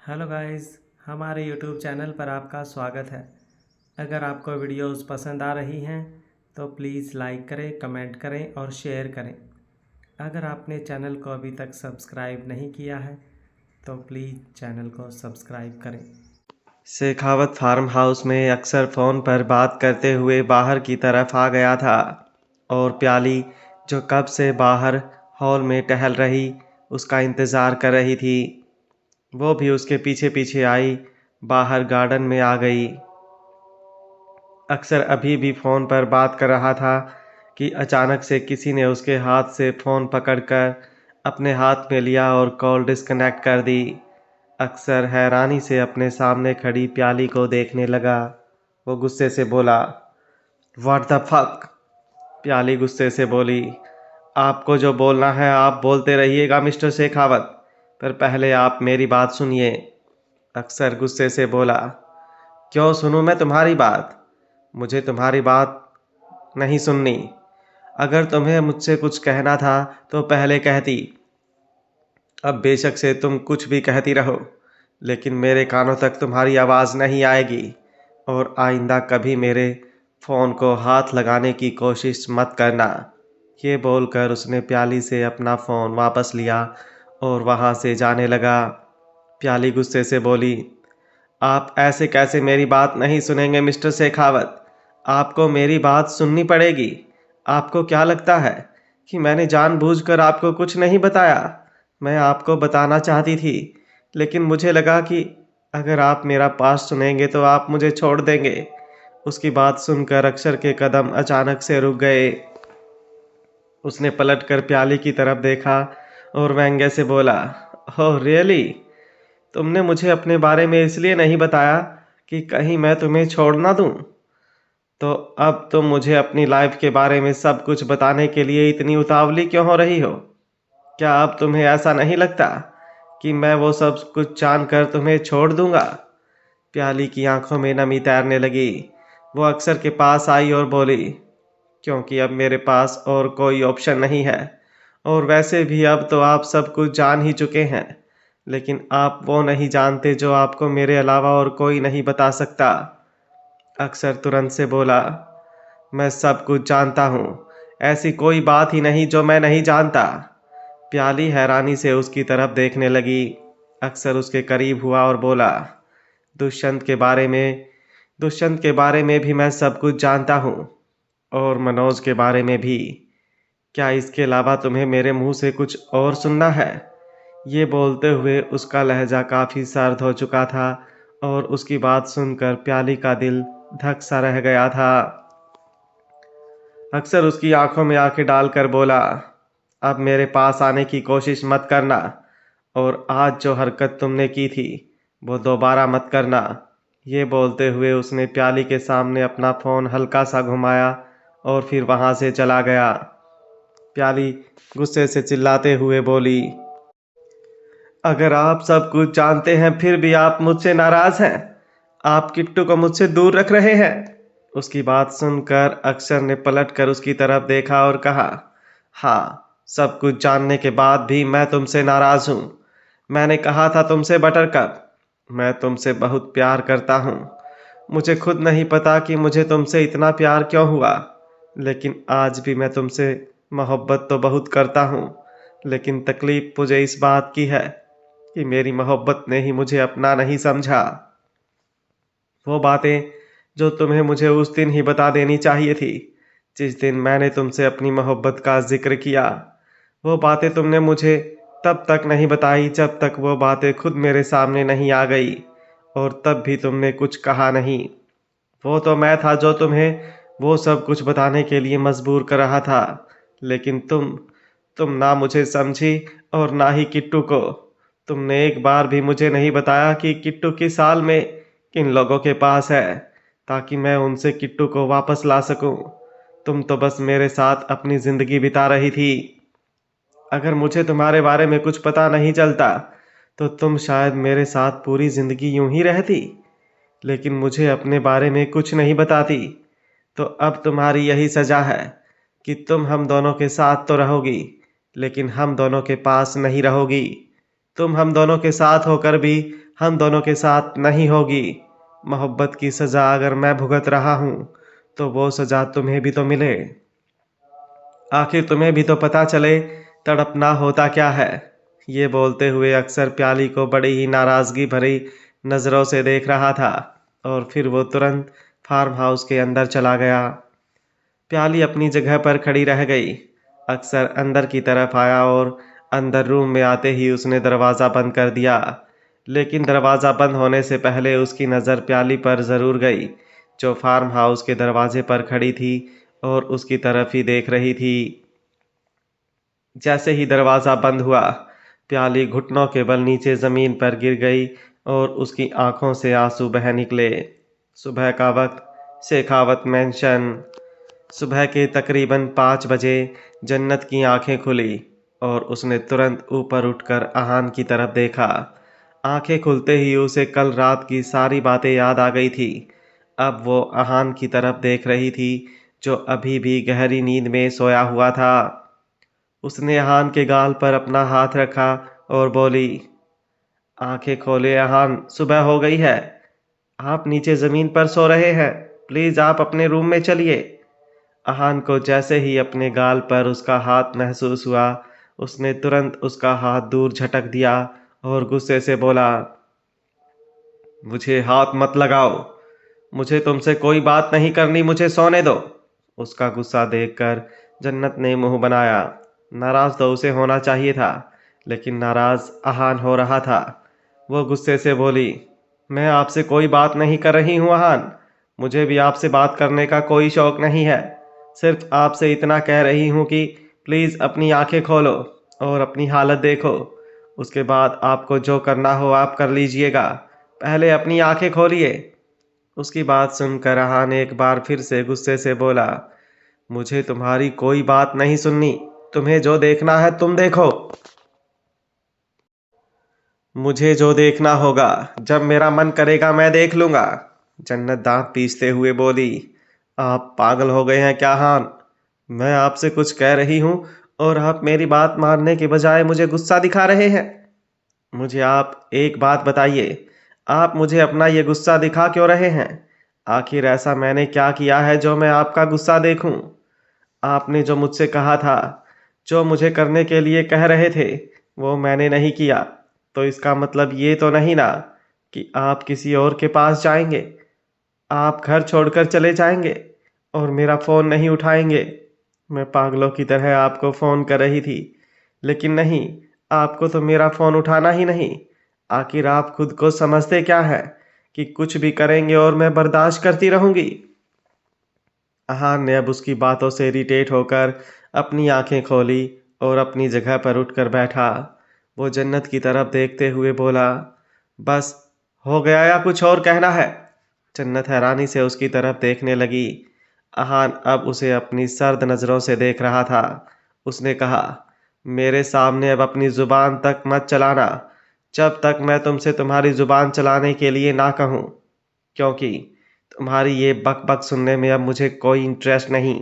Hello guys, हमारे YouTube channel पर आपका स्वागत है। अगर आपको वीडियोस पसंद आ रही हैं तो प्लीज़ लाइक करें, कमेंट करें और शेयर करें। अगर आपने चैनल को अभी तक सब्सक्राइब नहीं किया है तो प्लीज़ चैनल को सब्सक्राइब करें। शेखावत फार्म हाउस में अक्सर फ़ोन पर बात करते हुए बाहर की तरफ आ गया था और प्याली, जो कब से बाहर हॉल में टहल रही उसका इंतज़ार कर रही थी, वो भी उसके पीछे पीछे आई, बाहर गार्डन में आ गई। अक्सर अभी भी फ़ोन पर बात कर रहा था कि अचानक से किसी ने उसके हाथ से फ़ोन पकड़कर अपने हाथ में लिया और कॉल डिस्कनेक्ट कर दी। अक्सर हैरानी से अपने सामने खड़ी प्याली को देखने लगा। वो गुस्से से बोला, व्हाट द फक। प्याली गुस्से से बोली, आपको जो बोलना है आप बोलते रहिएगा मिस्टर शेखावत, पर पहले आप मेरी बात सुनिए। अक्सर गुस्से से बोला, क्यों सुनूं मैं तुम्हारी बात? मुझे तुम्हारी बात नहीं सुननी। अगर तुम्हें मुझसे कुछ कहना था तो पहले कहती। अब बेशक से तुम कुछ भी कहती रहो, लेकिन मेरे कानों तक तुम्हारी आवाज़ नहीं आएगी और आइंदा कभी मेरे फ़ोन को हाथ लगाने की कोशिश मत करना। ये बोलकर उसने प्याली से अपना फ़ोन वापस लिया और वहाँ से जाने लगा। प्याली गुस्से से बोली, आप ऐसे कैसे मेरी बात नहीं सुनेंगे मिस्टर शेखावत? आपको मेरी बात सुननी पड़ेगी। आपको क्या लगता है कि मैंने जानबूझकर आपको कुछ नहीं बताया? मैं आपको बताना चाहती थी, लेकिन मुझे लगा कि अगर आप मेरा पास सुनेंगे तो आप मुझे छोड़ देंगे। उसकी बात सुनकर अक्षर के कदम अचानक से रुक गए। उसने पलटकर प्याली की तरफ देखा और व्यंग्य से बोला, ओह रियली? तुमने मुझे अपने बारे में इसलिए नहीं बताया कि कहीं मैं तुम्हें छोड़ ना दूं? तो अब तुम मुझे अपनी लाइफ के बारे में सब कुछ बताने के लिए इतनी उतावली क्यों हो रही हो? क्या अब तुम्हें ऐसा नहीं लगता कि मैं वो सब कुछ जानकर तुम्हें छोड़ दूंगा? प्याली की आंखों में नमी तैरने लगी। वो अक्षर के पास आई और बोली, क्योंकि अब मेरे पास और कोई ऑप्शन नहीं है, और वैसे भी अब तो आप सब कुछ जान ही चुके हैं, लेकिन आप वो नहीं जानते जो आपको मेरे अलावा और कोई नहीं बता सकता। अक्षर तुरंत से बोला, मैं सब कुछ जानता हूँ। ऐसी कोई बात ही नहीं जो मैं नहीं जानता। प्याली हैरानी से उसकी तरफ देखने लगी। अक्सर उसके करीब हुआ और बोला, दुष्यंत के बारे में दुष्यंत के बारे में भी मैं सब कुछ जानता हूँ, और मनोज के बारे में भी। क्या इसके अलावा तुम्हें मेरे मुंह से कुछ और सुनना है? ये बोलते हुए उसका लहजा काफी सर्द हो चुका था और उसकी बात सुनकर प्याली का दिल धक सा रह गया था। अक्सर उसकी आंखों में आंखें डालकर बोला, अब मेरे पास आने की कोशिश मत करना, और आज जो हरकत तुमने की थी वो दोबारा मत करना। ये बोलते हुए उसने प्याली के सामने अपना फोन हल्का सा घुमाया और फिर वहां से चला गया। प्याली गुस्से से चिल्लाते हुए बोली, अगर आप सब कुछ जानते हैं फिर भी आप मुझसे नाराज हैं। आप किट्टू को मुझसे दूर रख रहे हैं। उसकी बात सुनकर अक्षर ने पलटकर उसकी तरफ देखा और कहा, हाँ, सब कुछ जानने के बाद भी मैं तुमसे नाराज हूं। मैंने कहा था तुमसे बटरकप, मैं तुमसे बहुत प्यार करता हूं। मुझे खुद नहीं पता कि मुझे तुमसे इतना प्यार क्यों हुआ, लेकिन आज भी मैं तुमसे मोहब्बत तो बहुत करता हूं। लेकिन तकलीफ मुझे इस बात की है कि मेरी मोहब्बत ने ही मुझे अपना नहीं समझा। वो बातें जो तुम्हें मुझे उस दिन ही बता देनी चाहिए थी, जिस दिन मैंने तुमसे अपनी मोहब्बत का जिक्र किया। वो बातें तुमने मुझे तब तक नहीं बताई जब तक वो बातें खुद मेरे सामने नहीं आ गई, और तब भी तुमने कुछ कहा नहीं। वो तो मैं था जो तुम्हें वो सब कुछ बताने के लिए मजबूर कर रहा था, लेकिन तुम ना मुझे समझी और ना ही किट्टू को। तुमने एक बार भी मुझे नहीं बताया कि किट्टू किस साल में किन लोगों के पास है, ताकि मैं उनसे किट्टू को वापस ला सकूं। तुम तो बस मेरे साथ अपनी जिंदगी बिता रही थी। अगर मुझे तुम्हारे बारे में कुछ पता नहीं चलता तो तुम शायद मेरे साथ पूरी जिंदगी यूं ही रहती, लेकिन मुझे अपने बारे में कुछ नहीं बताती। तो अब तुम्हारी यही सजा है कि तुम हम दोनों के साथ तो रहोगी, लेकिन हम दोनों के पास नहीं रहोगी। तुम हम दोनों के साथ होकर भी हम दोनों के साथ नहीं होगी। मोहब्बत की सज़ा अगर मैं भुगत रहा हूँ तो वो सज़ा तुम्हें भी तो मिले। आखिर तुम्हें भी तो पता चले तड़पना होता क्या है। ये बोलते हुए अक्सर प्याली को बड़ी ही नाराज़गी भरी नज़रों से देख रहा था और फिर वो तुरंत फार्म हाउस के अंदर चला गया। प्याली अपनी जगह पर खड़ी रह गई। अक्सर अंदर की तरफ आया और अंदर रूम में आते ही उसने दरवाज़ा बंद कर दिया। लेकिन दरवाज़ा बंद होने से पहले उसकी नज़र प्याली पर ज़रूर गई, जो फार्म हाउस के दरवाजे पर खड़ी थी और उसकी तरफ ही देख रही थी। जैसे ही दरवाज़ा बंद हुआ, प्याली घुटनों के बल नीचे ज़मीन पर गिर गई और उसकी आंखों से आंसू बह निकले। सुबह का वक्त, शेखावत मैंशन। सुबह के तकरीबन 5 बजे जन्नत की आंखें खुली और उसने तुरंत ऊपर उठकर अहान की तरफ देखा। आंखें खुलते ही उसे कल रात की सारी बातें याद आ गई थी। अब वो अहान की तरफ देख रही थी, जो अभी भी गहरी नींद में सोया हुआ था। उसने अहान के गाल पर अपना हाथ रखा और बोली, आंखें खोले अहान, सुबह हो गई है। आप नीचे ज़मीन पर सो रहे हैं, प्लीज़ आप अपने रूम में चलिए। अहान को जैसे ही अपने गाल पर उसका हाथ महसूस हुआ, उसने तुरंत उसका हाथ दूर झटक दिया और गुस्से से बोला, मुझे हाथ मत लगाओ, मुझे तुमसे कोई बात नहीं करनी, मुझे सोने दो। उसका गुस्सा देखकर जन्नत ने मुंह बनाया। नाराज तो उसे होना चाहिए था, लेकिन नाराज अहान हो रहा था। वो गुस्से से बोली, मैं आपसे कोई बात नहीं कर रही हूँ अहान, मुझे भी आपसे बात करने का कोई शौक नहीं है। सिर्फ आपसे इतना कह रही हूँ कि प्लीज़ अपनी आंखें खोलो और अपनी हालत देखो। उसके बाद आपको जो करना हो आप कर लीजिएगा, पहले अपनी आंखें खोलिए। उसकी बात सुनकर अहान एक बार फिर से गुस्से से बोला, मुझे तुम्हारी कोई बात नहीं सुननी, तुम्हें जो देखना है तुम देखो। मुझे जो देखना होगा जब मेरा मन करेगा मैं देख लूंगा। जन्नत दांत पीसते हुए बोली, आप पागल हो गए हैं क्या हान? मैं आपसे कुछ कह रही हूँ और आप मेरी बात मानने के बजाय मुझे गुस्सा दिखा रहे हैं। मुझे आप एक बात बताइए, आप मुझे अपना ये गुस्सा दिखा क्यों रहे हैं? आखिर ऐसा मैंने क्या किया है जो मैं आपका गुस्सा देखूं? आपने जो मुझसे कहा था, जो मुझे करने के लिए कह रहे थे, वो मैंने नहीं किया, तो इसका मतलब ये तो नहीं ना कि आप किसी और के पास जाएंगे? आप घर छोड़कर चले जाएंगे और मेरा फ़ोन नहीं उठाएंगे? मैं पागलों की तरह आपको फ़ोन कर रही थी, लेकिन नहीं, आपको तो मेरा फ़ोन उठाना ही नहीं। आखिर आप खुद को समझते क्या है कि कुछ भी करेंगे और मैं बर्दाश्त करती रहूंगी? अहान ने अब उसकी बातों से इरिटेट होकर अपनी आंखें खोली और अपनी जगह पर उठकर बैठा। वो जन्नत की तरफ देखते हुए बोला, बस हो गया या कुछ और कहना है? जन्नत हैरानी से उसकी तरफ देखने लगी। अहान अब उसे अपनी सर्द नज़रों से देख रहा था। उसने कहा, मेरे सामने अब अपनी ज़ुबान तक मत चलाना, जब तक मैं तुमसे तुम्हारी ज़ुबान चलाने के लिए ना कहूँ, क्योंकि तुम्हारी ये बक बक सुनने में अब मुझे कोई इंटरेस्ट नहीं।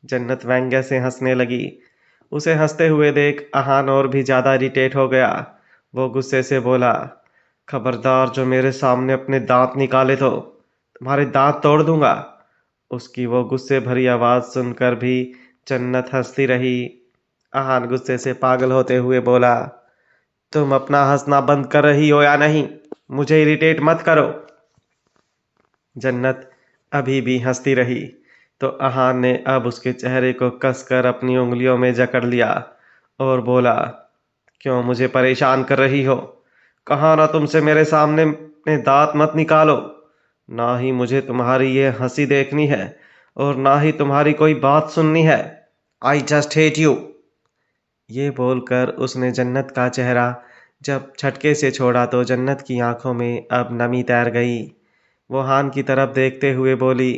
जन्नत व्यंग्य से हंसने लगी। उसे हंसते हुए देख अहान और भी ज़्यादा इरिटेट हो गया। वो गुस्से से बोला, खबरदार जो मेरे सामने अपने दांत निकाले तो तुम्हारे दांत तोड़ दूंगा। उसकी वो गुस्से भरी आवाज़ सुनकर भी जन्नत हंसती रही। अहान गुस्से से पागल होते हुए बोला, तुम अपना हंसना बंद कर रही हो या नहीं? मुझे इरिटेट मत करो। जन्नत अभी भी हंसती रही, तो अहान ने अब उसके चेहरे को कसकर अपनी उंगलियों में जकड़ लिया और बोला, क्यों मुझे परेशान कर रही हो? कहा ना तुमसे मेरे सामने अपने दांत मत निकालो। ना ही मुझे तुम्हारी ये हंसी देखनी है और ना ही तुम्हारी कोई बात सुननी है। I just hate you. ये बोलकर उसने जन्नत का चेहरा जब झटके से छोड़ा तो जन्नत की आंखों में अब नमी तैर गई। वो हान की तरफ देखते हुए बोली,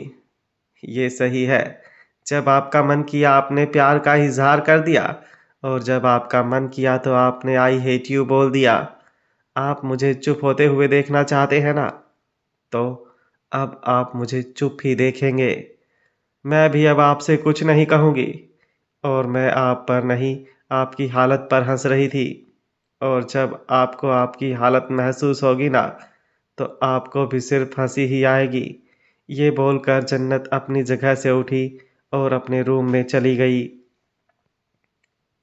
ये सही है, जब आपका मन किया आपने प्यार का इजहार कर दिया और जब आपका मन किया तो आपने आई हेट यू बोल दिया। आप मुझे चुप होते हुए देखना चाहते हैं ना? तो अब आप मुझे चुप ही देखेंगे। मैं भी अब आपसे कुछ नहीं कहूँगी और मैं आप पर नहीं, आपकी हालत पर हंस रही थी और जब आपको आपकी हालत महसूस होगी ना, तो आपको भी सिर्फ हंसी ही आएगी। ये बोलकर जन्नत अपनी जगह से उठी और अपने रूम में चली गई।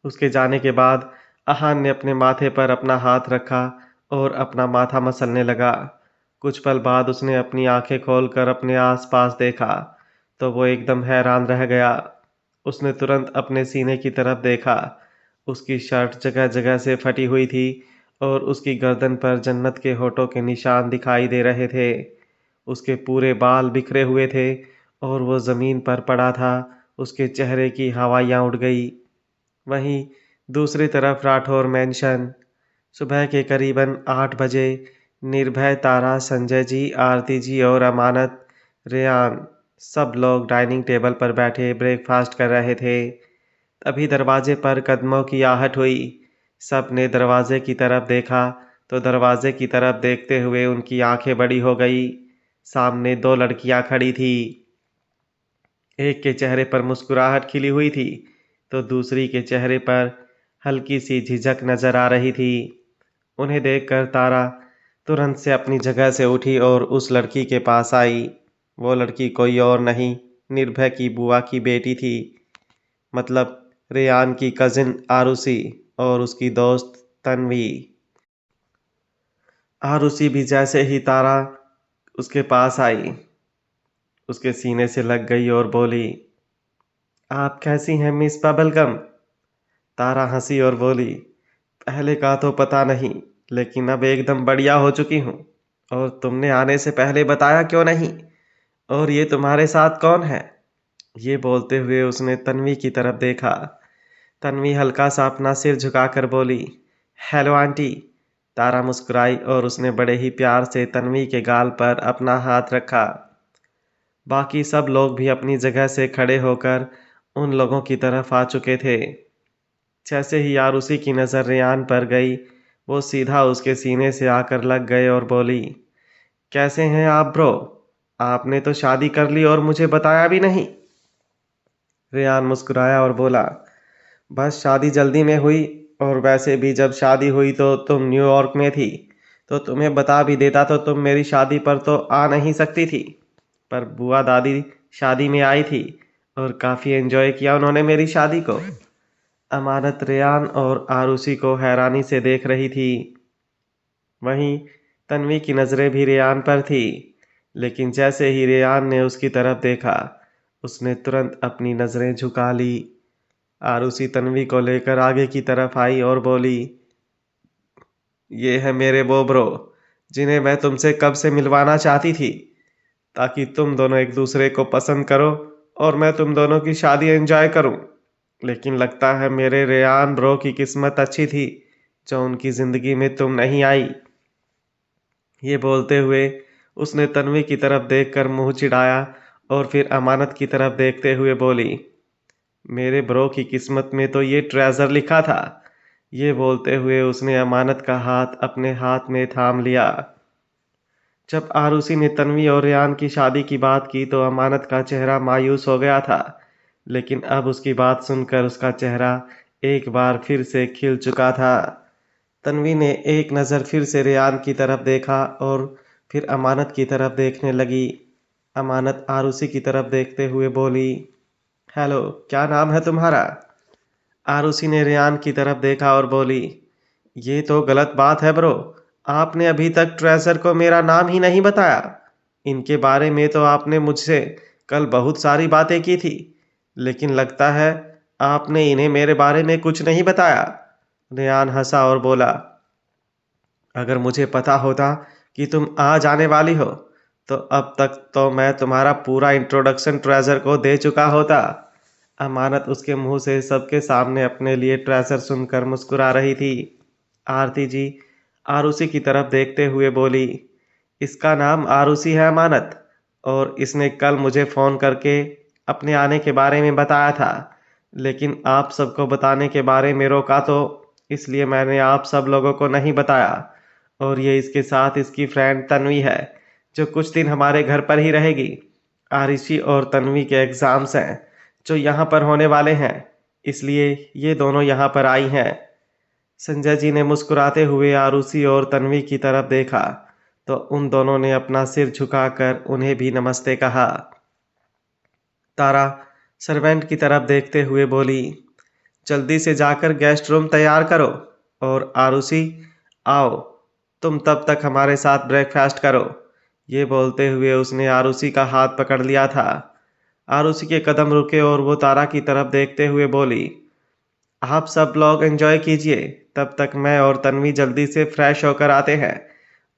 उसके जाने के बाद अहान ने अपने माथे पर अपना हाथ रखा और अपना माथा मसलने लगा। कुछ पल बाद उसने अपनी आंखें खोलकर अपने आसपास देखा तो वो एकदम हैरान रह गया। उसने तुरंत अपने सीने की तरफ देखा। उसकी शर्ट जगह जगह से फटी हुई थी और उसकी गर्दन पर जन्नत के होठों के निशान दिखाई दे रहे थे। उसके पूरे बाल बिखरे हुए थे और वो जमीन पर पड़ा था। उसके चेहरे की हवाइयाँ उड़ गई। वहीं दूसरी तरफ राठौर मैंशन। सुबह के करीबन 8 बजे निर्भय, तारा, संजय जी, आरती जी और अमानत, रेयान सब लोग डाइनिंग टेबल पर बैठे ब्रेकफास्ट कर रहे थे। तभी दरवाजे पर कदमों की आहट हुई। सब ने दरवाजे की तरफ देखा तो दरवाजे की तरफ देखते हुए उनकी आंखें बड़ी हो गई। सामने 2 लड़कियां खड़ी थी। एक के चेहरे पर मुस्कुराहट खिली हुई थी तो दूसरी के चेहरे पर हल्की सी झिझक नजर आ रही थी। उन्हें देखकर तारा तुरंत से अपनी जगह से उठी और उस लड़की के पास आई। वो लड़की कोई और नहीं, निर्भय की बुआ की बेटी थी, मतलब रेयान की कजिन आरुषि और उसकी दोस्त तन्वी। आरुषि भी जैसे ही तारा उसके पास आई, उसके सीने से लग गई और बोली, आप कैसी हैं मिस बबलगम? तारा हंसी और बोली, पहले का तो पता नहीं, लेकिन अब एकदम बढ़िया हो चुकी हूँ। और तुमने आने से पहले बताया क्यों नहीं? और ये तुम्हारे साथ कौन है? ये बोलते हुए उसने तन्वी की तरफ देखा। तन्वी हल्का सा अपना सिर झुकाकर बोली, हेलो आंटी। तारा मुस्कुराई और उसने बड़े ही प्यार से तन्वी के गाल पर अपना हाथ रखा। बाकी सब लोग भी अपनी जगह से खड़े होकर उन लोगों की तरफ आ चुके थे। जैसे ही आरुषि की नज़र रेयान पर गई, वो सीधा उसके सीने से आकर लग गए और बोली, कैसे हैं आप ब्रो? आपने तो शादी कर ली और मुझे बताया भी नहीं। रेयान मुस्कुराया और बोला, बस शादी जल्दी में हुई, और वैसे भी जब शादी हुई तो तुम न्यूयॉर्क में थी, तो तुम्हें बता भी देता तो तुम मेरी शादी पर तो आ नहीं सकती थी। पर बुआ दादी शादी में आई थी और काफ़ी एंजॉय किया उन्होंने मेरी शादी को। अमानत रेयान और आरुषि को हैरानी से देख रही थी। वहीं तन्वी की नज़रें भी रेयान पर थी, लेकिन जैसे ही रेयान ने उसकी तरफ देखा, उसने तुरंत अपनी नज़रें झुका ली। आरुषि तन्वी को लेकर आगे की तरफ आई और बोली, ये है मेरे वो ब्रो जिन्हें मैं तुमसे कब से मिलवाना चाहती थी, ताकि तुम दोनों एक दूसरे को पसंद करो और मैं तुम दोनों की शादी एंजॉय करूं। लेकिन लगता है मेरे रेयान ब्रो की किस्मत अच्छी थी जो उनकी जिंदगी में तुम नहीं आई। ये बोलते हुए उसने तन्वी की तरफ देखकर मुंह चिढ़ाया और फिर अमानत की तरफ देखते हुए बोली, मेरे ब्रो की किस्मत में तो ये ट्रेजर लिखा था। ये बोलते हुए उसने अमानत का हाथ अपने हाथ में थाम लिया। जब आरुषि ने तन्वी और रेयान की शादी की बात की तो अमानत का चेहरा मायूस हो गया था, लेकिन अब उसकी बात सुनकर उसका चेहरा एक बार फिर से खिल चुका था। तन्वी ने एक नज़र फिर से रेयान की तरफ देखा और फिर अमानत की तरफ देखने लगी। अमानत आरुषि की तरफ देखते हुए बोली, हेलो, क्या नाम है तुम्हारा? आरुषि ने रेयान की तरफ देखा और बोली, ये तो गलत बात है ब्रो। आपने अभी तक ट्रेजर को मेरा नाम ही नहीं बताया। इनके बारे में तो आपने मुझसे कल बहुत सारी बातें की थी, लेकिन लगता है आपने इन्हें मेरे बारे में कुछ नहीं बताया। रेयान हंसा और बोला, अगर मुझे पता होता कि तुम आज आने वाली हो तो अब तक तो मैं तुम्हारा पूरा इंट्रोडक्शन ट्रेजर को दे चुका होता। अमानत उसके मुंह से सबके सामने अपने लिए ट्रेजर सुनकर मुस्कुरा रही थी। आरती जी आरुषि की तरफ देखते हुए बोली, इसका नाम आरुषि है अमानत, और इसने कल मुझे फ़ोन करके अपने आने के बारे में बताया था, लेकिन आप सबको बताने के बारे में रोका तो इसलिए मैंने आप सब लोगों को नहीं बताया। और ये इसके साथ इसकी फ्रेंड तन्वी है जो कुछ दिन हमारे घर पर ही रहेगी। आरुषि और तन्वी के एग्ज़ाम्स हैं जो यहाँ पर होने वाले हैं, इसलिए ये दोनों यहाँ पर आई हैं। संजय जी ने मुस्कुराते हुए आरुषि और तन्वी की तरफ देखा तो उन दोनों ने अपना सिर झुकाकर उन्हें भी नमस्ते कहा। तारा सर्वेंट की तरफ देखते हुए बोली, जल्दी से जाकर गेस्ट रूम तैयार करो। और आरुषि, आओ, तुम तब तक हमारे साथ ब्रेकफास्ट करो। ये बोलते हुए उसने आरुषि का हाथ पकड़ लिया था। आरुषि के कदम रुके और वो तारा की तरफ देखते हुए बोली, आप सब लोग एंजॉय कीजिए, तब तक मैं और तन्वी जल्दी से फ्रेश होकर आते हैं।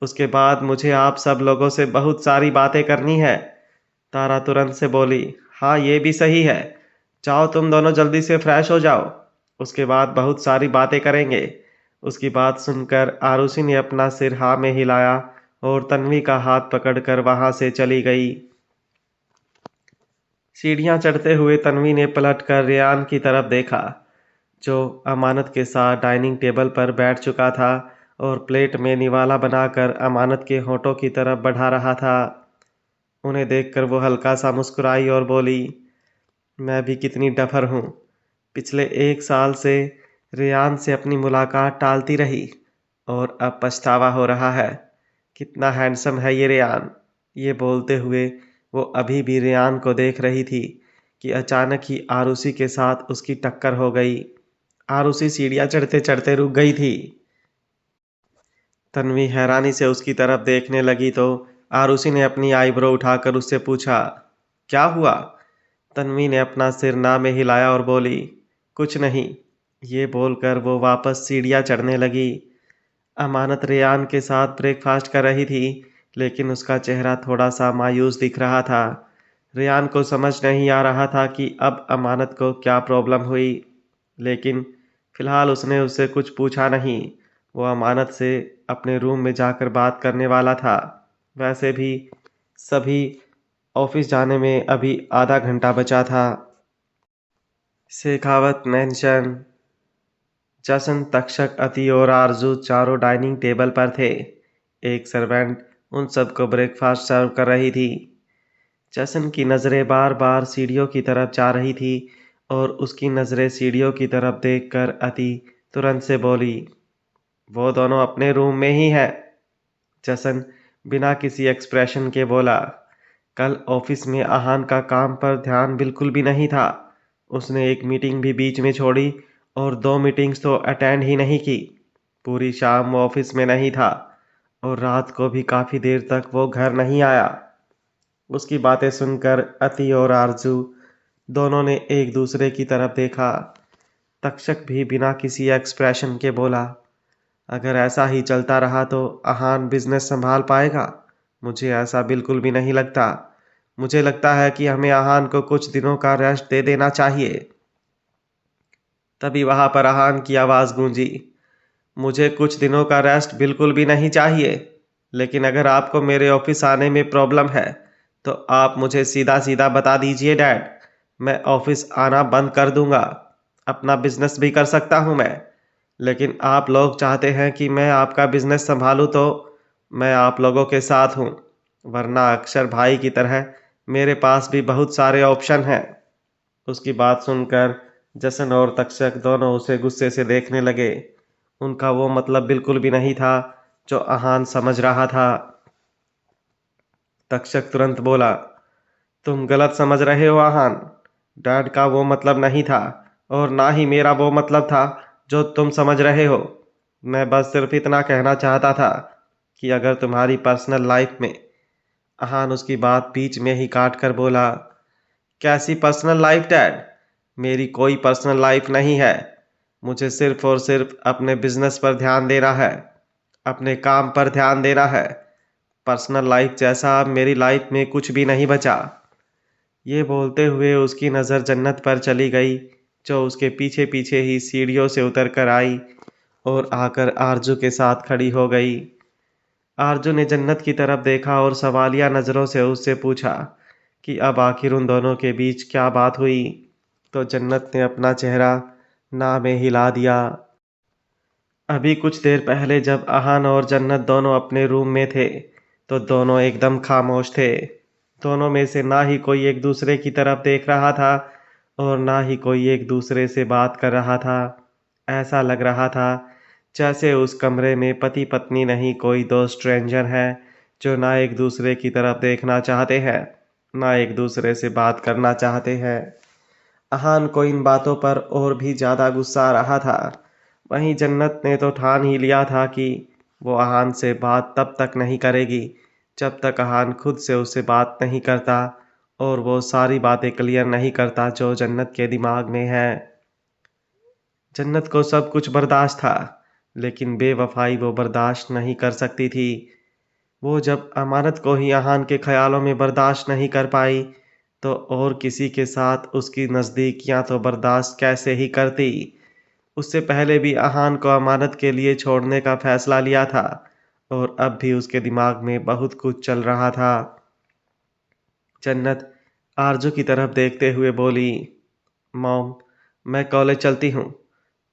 उसके बाद मुझे आप सब लोगों से बहुत सारी बातें करनी है। तारा तुरंत से बोली, हाँ ये भी सही है, जाओ तुम दोनों जल्दी से फ्रेश हो जाओ, उसके बाद बहुत सारी बातें करेंगे। उसकी बात सुनकर आरुषि ने अपना सिर हाँ में हिलाया और तन्वी का हाथ पकड़कर वहां से चली गई। सीढ़ियां चढ़ते हुए तन्वी ने पलटकर रेयान की तरफ देखा, जो अमानत के साथ डाइनिंग टेबल पर बैठ चुका था और प्लेट में निवाला बनाकर अमानत के होठों की तरफ बढ़ा रहा था। उन्हें देखकर वो हल्का सा मुस्कुराई और बोली, मैं भी कितनी डफर हूँ, पिछले 1 साल से रेयान से अपनी मुलाकात टालती रही और अब पछतावा हो रहा है। कितना हैंडसम है ये रेयान। ये बोलते हुए वो अभी भी रेयान को देख रही थी कि अचानक ही आरुषि के साथ उसकी टक्कर हो गई। आरुषि सीढ़ियां चढ़ते चढ़ते रुक गई थी। तन्वी हैरानी से उसकी तरफ देखने लगी तो आरुषि ने अपनी आईब्रो उठाकर उससे पूछा, क्या हुआ? तन्वी ने अपना सिर ना में हिलाया और बोली, कुछ नहीं। ये बोलकर वो वापस सीढ़ियां चढ़ने लगी। अमानत रेयान के साथ ब्रेकफास्ट कर रही थी, लेकिन उसका चेहरा थोड़ा सा मायूस दिख रहा था। रेयान को समझ नहीं आ रहा था कि अब अमानत को क्या प्रॉब्लम हुई, लेकिन फिलहाल उसने उससे कुछ पूछा नहीं। वो अमानत से अपने रूम में जाकर बात करने वाला था। वैसे भी सभी ऑफिस जाने में अभी आधा घंटा बचा था। शेखावत मैंशन। जशन, तक्षक, अति और आरजू चारों डाइनिंग टेबल पर थे। एक सर्वेंट उन सबको ब्रेकफास्ट सर्व कर रही थी। जशन की नज़रें बार बार सीढ़ियों की तरफ जा रही थी और उसकी नज़रें सीढ़ियों की तरफ देखकर अति तुरंत से बोली, वो दोनों अपने रूम में ही है। जसन बिना किसी एक्सप्रेशन के बोला, कल ऑफिस में आहान का काम पर ध्यान बिल्कुल भी नहीं था। उसने एक मीटिंग भी बीच में छोड़ी और 2 मीटिंग्स तो अटेंड ही नहीं की। पूरी शाम वो ऑफिस में नहीं था और रात को भी काफ़ी देर तक वो घर नहीं आया। उसकी बातें सुनकर अति और आरजू दोनों ने एक दूसरे की तरफ देखा। तक्षक भी बिना किसी एक्सप्रेशन के बोला, अगर ऐसा ही चलता रहा तो आहान बिजनेस संभाल पाएगा? मुझे ऐसा बिल्कुल भी नहीं लगता। मुझे लगता है कि हमें आहान को कुछ दिनों का रेस्ट दे देना चाहिए। तभी वहां पर आहान की आवाज गूंजी, मुझे कुछ दिनों का रेस्ट बिल्कुल भी नहीं चाहिए, लेकिन अगर आपको मेरे ऑफिस आने में प्रॉब्लम है तो आप मुझे सीधा सीधा बता दीजिए डैड, मैं ऑफिस आना बंद कर दूंगा। अपना बिजनेस भी कर सकता हूं मैं, लेकिन आप लोग चाहते हैं कि मैं आपका बिजनेस संभालूं तो मैं आप लोगों के साथ हूं, वरना अक्षर भाई की तरह मेरे पास भी बहुत सारे ऑप्शन हैं। उसकी बात सुनकर जसन और तक्षक दोनों उसे गुस्से से देखने लगे। उनका वो मतलब बिल्कुल भी नहीं था जो आहान समझ रहा था। तक्षक तुरंत बोला, तुम गलत समझ रहे हो आहान, डैड का वो मतलब नहीं था और ना ही मेरा वो मतलब था जो तुम समझ रहे हो। मैं बस सिर्फ इतना कहना चाहता था कि अगर तुम्हारी पर्सनल लाइफ में। आहान उसकी बात बीच में ही काट कर बोला, कैसी पर्सनल लाइफ डैड? मेरी कोई पर्सनल लाइफ नहीं है। मुझे सिर्फ और सिर्फ अपने बिजनेस पर ध्यान देना है, अपने काम पर ध्यान देना है। पर्सनल लाइफ जैसा अब मेरी लाइफ में कुछ भी नहीं बचा। ये बोलते हुए उसकी नज़र जन्नत पर चली गई, जो उसके पीछे पीछे ही सीढ़ियों से उतर कर आई और आकर आरजू के साथ खड़ी हो गई। आरजू ने जन्नत की तरफ देखा और सवालिया नज़रों से उससे पूछा कि अब आखिर उन दोनों के बीच क्या बात हुई। तो जन्नत ने अपना चेहरा ना में हिला दिया। अभी कुछ देर पहले जब आहान और जन्नत दोनों अपने रूम में थे तो दोनों एकदम खामोश थे। दोनों में से ना ही कोई एक दूसरे की तरफ देख रहा था और ना ही कोई एक दूसरे से बात कर रहा था। ऐसा लग रहा था जैसे उस कमरे में पति पत्नी नहीं, कोई दो स्ट्रेंजर हैं जो ना एक दूसरे की तरफ देखना चाहते हैं, ना एक दूसरे से बात करना चाहते हैं। अहान को इन बातों पर और भी ज्यादा गुस्सा आ रहा था। वहीं जन्नत ने तो ठान ही लिया था कि वो अहान से बात तब तक नहीं करेगी जब तक अहान खुद से उससे बात नहीं करता और वो सारी बातें क्लियर नहीं करता जो जन्नत के दिमाग में है। जन्नत को सब कुछ बर्दाश्त था, लेकिन बेवफाई वो बर्दाश्त नहीं कर सकती थी। वो जब अमानत को ही अहान के ख्यालों में बर्दाश्त नहीं कर पाई तो और किसी के साथ उसकी नज़दीकियां तो बर्दाश्त कैसे ही करती। उससे पहले भी अहान को अमानत के लिए छोड़ने का फैसला लिया था और अब भी उसके दिमाग में बहुत कुछ चल रहा था। जन्नत आरजू की तरफ देखते हुए बोली, मॉम, मैं कॉलेज चलती हूँ।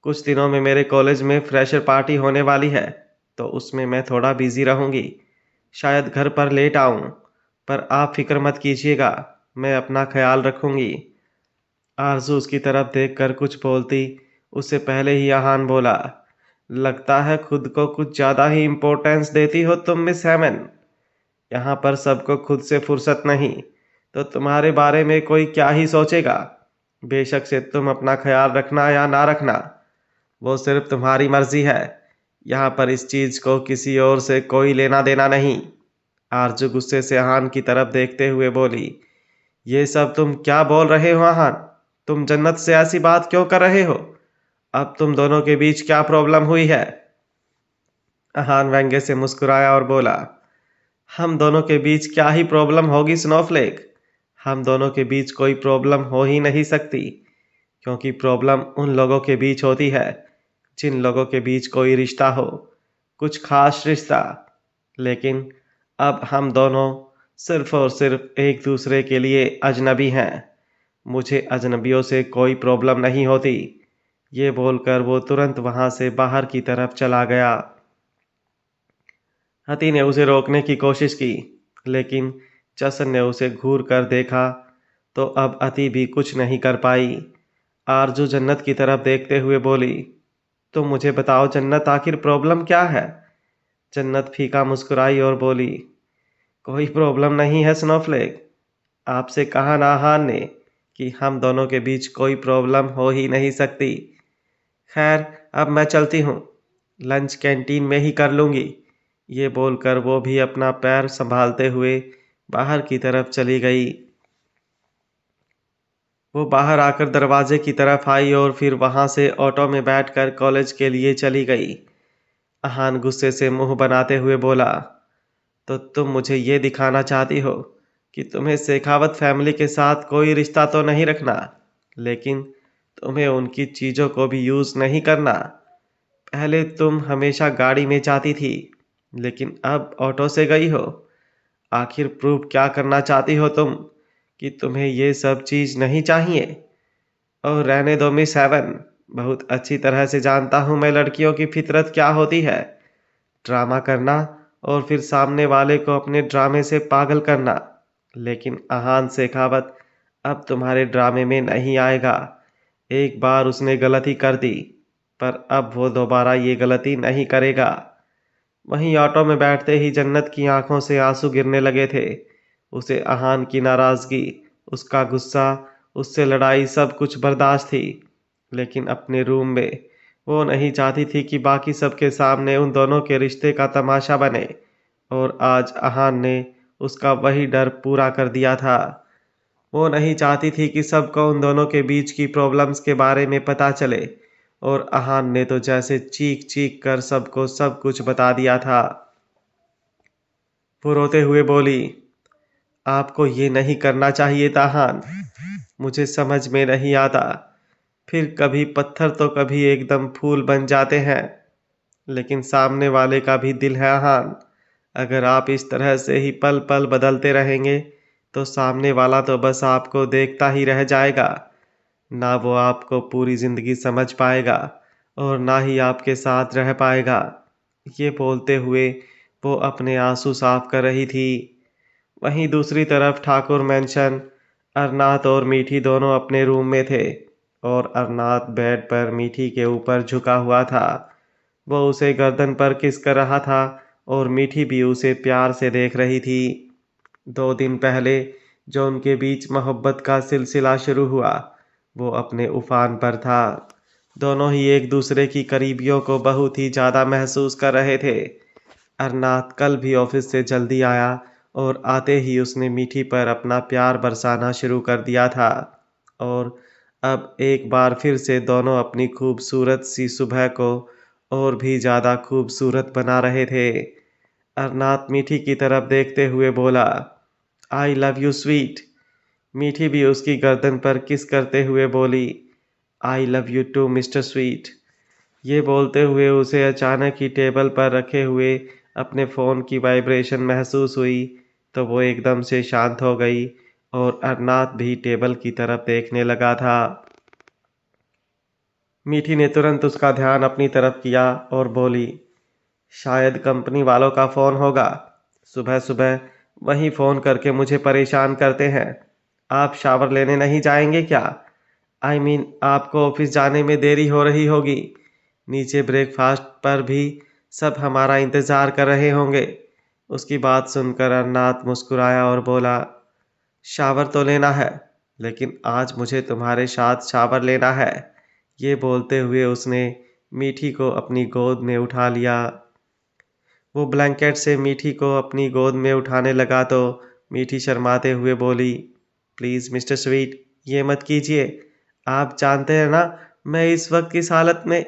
कुछ दिनों में मेरे कॉलेज में फ्रेशर पार्टी होने वाली है, तो उसमें मैं थोड़ा बिजी रहूंगी। शायद घर पर लेट आऊं, पर आप फिक्र मत कीजिएगा, मैं अपना ख्याल रखूंगी। आरजू उसकी तरफ देखकर कुछ बोलती उससे पहले ही अहान बोला, लगता है खुद को कुछ ज्यादा ही इम्पोर्टेंस देती हो तुम मिस हेमन। यहाँ पर सबको खुद से फुर्सत नहीं, तो तुम्हारे बारे में कोई क्या ही सोचेगा। बेशक से तुम अपना ख्याल रखना या ना रखना, वो सिर्फ तुम्हारी मर्जी है। यहाँ पर इस चीज को किसी और से कोई लेना देना नहीं। आरजू गुस्से से अहान की तरफ देखते हुए बोली, ये सब तुम क्या बोल रहे हो अहान? तुम जन्नत से ऐसी बात क्यों कर रहे हो? अब तुम दोनों के बीच क्या प्रॉब्लम हुई है? अहान व्यंग्य से मुस्कुराया और बोला, हम दोनों के बीच क्या ही प्रॉब्लम होगी स्नोफ्लेक। हम दोनों के बीच कोई प्रॉब्लम हो ही नहीं सकती, क्योंकि प्रॉब्लम उन लोगों के बीच होती है जिन लोगों के बीच कोई रिश्ता हो, कुछ खास रिश्ता। लेकिन अब हम दोनों सिर्फ और सिर्फ एक दूसरे के लिए अजनबी हैं। मुझे अजनबियों से कोई प्रॉब्लम नहीं होती। ये बोलकर वो तुरंत वहां से बाहर की तरफ चला गया। हती ने उसे रोकने की कोशिश की, लेकिन जसन ने उसे घूर कर देखा तो अब अति भी कुछ नहीं कर पाई। आरजू जन्नत की तरफ देखते हुए बोली, तो मुझे बताओ जन्नत, आखिर प्रॉब्लम क्या है? जन्नत फीका मुस्कुराई और बोली, कोई प्रॉब्लम नहीं है स्नोफ्लेक। आपसे कहा ना अहान ने कि हम दोनों के बीच कोई प्रॉब्लम हो ही नहीं सकती। खैर, अब मैं चलती हूँ, लंच कैंटीन में ही कर लूंगी। ये बोलकर वो भी अपना पैर संभालते हुए बाहर की तरफ चली गई। वो बाहर आकर दरवाजे की तरफ आई और फिर वहां से ऑटो में बैठकर कॉलेज के लिए चली गई। अहान गुस्से से मुंह बनाते हुए बोला, तो तुम मुझे ये दिखाना चाहती हो कि तुम्हें शेखावत फैमिली के साथ कोई रिश्ता तो नहीं रखना, लेकिन तुम्हें उनकी चीज़ों को भी यूज़ नहीं करना। पहले तुम हमेशा गाड़ी में जाती थी, लेकिन अब ऑटो से गई हो। आखिर प्रूव क्या करना चाहती हो तुम कि तुम्हें ये सब चीज़ नहीं चाहिए? और रहने दो मिस हेवन, बहुत अच्छी तरह से जानता हूँ मैं लड़कियों की फितरत क्या होती है, ड्रामा करना और फिर सामने वाले को अपने ड्रामे से पागल करना। लेकिन अहान शेखावत अब तुम्हारे ड्रामे में नहीं आएगा। एक बार उसने गलती कर दी, पर अब वो दोबारा ये गलती नहीं करेगा। वहीं ऑटो में बैठते ही जन्नत की आंखों से आंसू गिरने लगे थे। उसे अहान की नाराजगी, उसका गुस्सा, उससे लड़ाई सब कुछ बर्दाश्त थी, लेकिन अपने रूम में वो नहीं चाहती थी कि बाकी सबके सामने उन दोनों के रिश्ते का तमाशा बने। और आज अहान ने उसका वही डर पूरा कर दिया था। वो नहीं चाहती थी कि सबको उन दोनों के बीच की प्रॉब्लम्स के बारे में पता चले, और अहान ने तो जैसे चीख चीख कर सबको सब कुछ बता दिया था। वो रोते हुए बोली, आपको ये नहीं करना चाहिए था अहान, मुझे समझ में नहीं आता। फिर कभी पत्थर तो कभी एकदम फूल बन जाते हैं, लेकिन सामने वाले का भी दिल है अहान। अगर आप इस तरह से ही पल पल बदलते रहेंगे तो सामने वाला तो बस आपको देखता ही रह जाएगा, ना वो आपको पूरी जिंदगी समझ पाएगा और ना ही आपके साथ रह पाएगा। ये बोलते हुए वो अपने आंसू साफ कर रही थी। वहीं दूसरी तरफ ठाकुर मेंशन, अरनाथ और मीठी दोनों अपने रूम में थे और अरनाथ बेड पर मीठी के ऊपर झुका हुआ था। वो उसे गर्दन पर किस कर रहा था और मीठी भी उसे प्यार से देख रही थी। 2 दिन पहले जो उनके बीच मोहब्बत का सिलसिला शुरू हुआ वो अपने उफान पर था। दोनों ही एक दूसरे की करीबियों को बहुत ही ज़्यादा महसूस कर रहे थे। अरनाथ कल भी ऑफिस से जल्दी आया और आते ही उसने मीठी पर अपना प्यार बरसाना शुरू कर दिया था और अब एक बार फिर से दोनों अपनी खूबसूरत सी सुबह को और भी ज़्यादा खूबसूरत बना रहे थे। अरनाथ मीठी की तरफ देखते हुए बोला, आई लव यू स्वीट। मीठी भी उसकी गर्दन पर किस करते हुए बोली, I love you too mister sweet. ये बोलते हुए उसे अचानक ही टेबल पर रखे हुए अपने फ़ोन की वाइब्रेशन महसूस हुई तो वो एकदम से शांत हो गई और अरनाथ भी टेबल की तरफ देखने लगा था। मीठी ने तुरंत उसका ध्यान अपनी तरफ किया और बोली, शायद कंपनी वालों का फ़ोन होगा। सुबह सुबह वही फ़ोन करके मुझे परेशान करते हैं। आप शावर लेने नहीं जाएंगे क्या? आपको ऑफिस जाने में देरी हो रही होगी। नीचे ब्रेकफास्ट पर भी सब हमारा इंतज़ार कर रहे होंगे। उसकी बात सुनकर अरनाथ मुस्कुराया और बोला, शावर तो लेना है, लेकिन आज मुझे तुम्हारे साथ शावर लेना है। ये बोलते हुए उसने मीठी को अपनी गोद में उठा लिया। वो ब्लैंकेट से मीठी को अपनी गोद में उठाने लगा तो मीठी शर्माते हुए बोली, प्लीज़ मिस्टर स्वीट, ये मत कीजिए। आप जानते हैं ना मैं इस वक्त किस हालत में।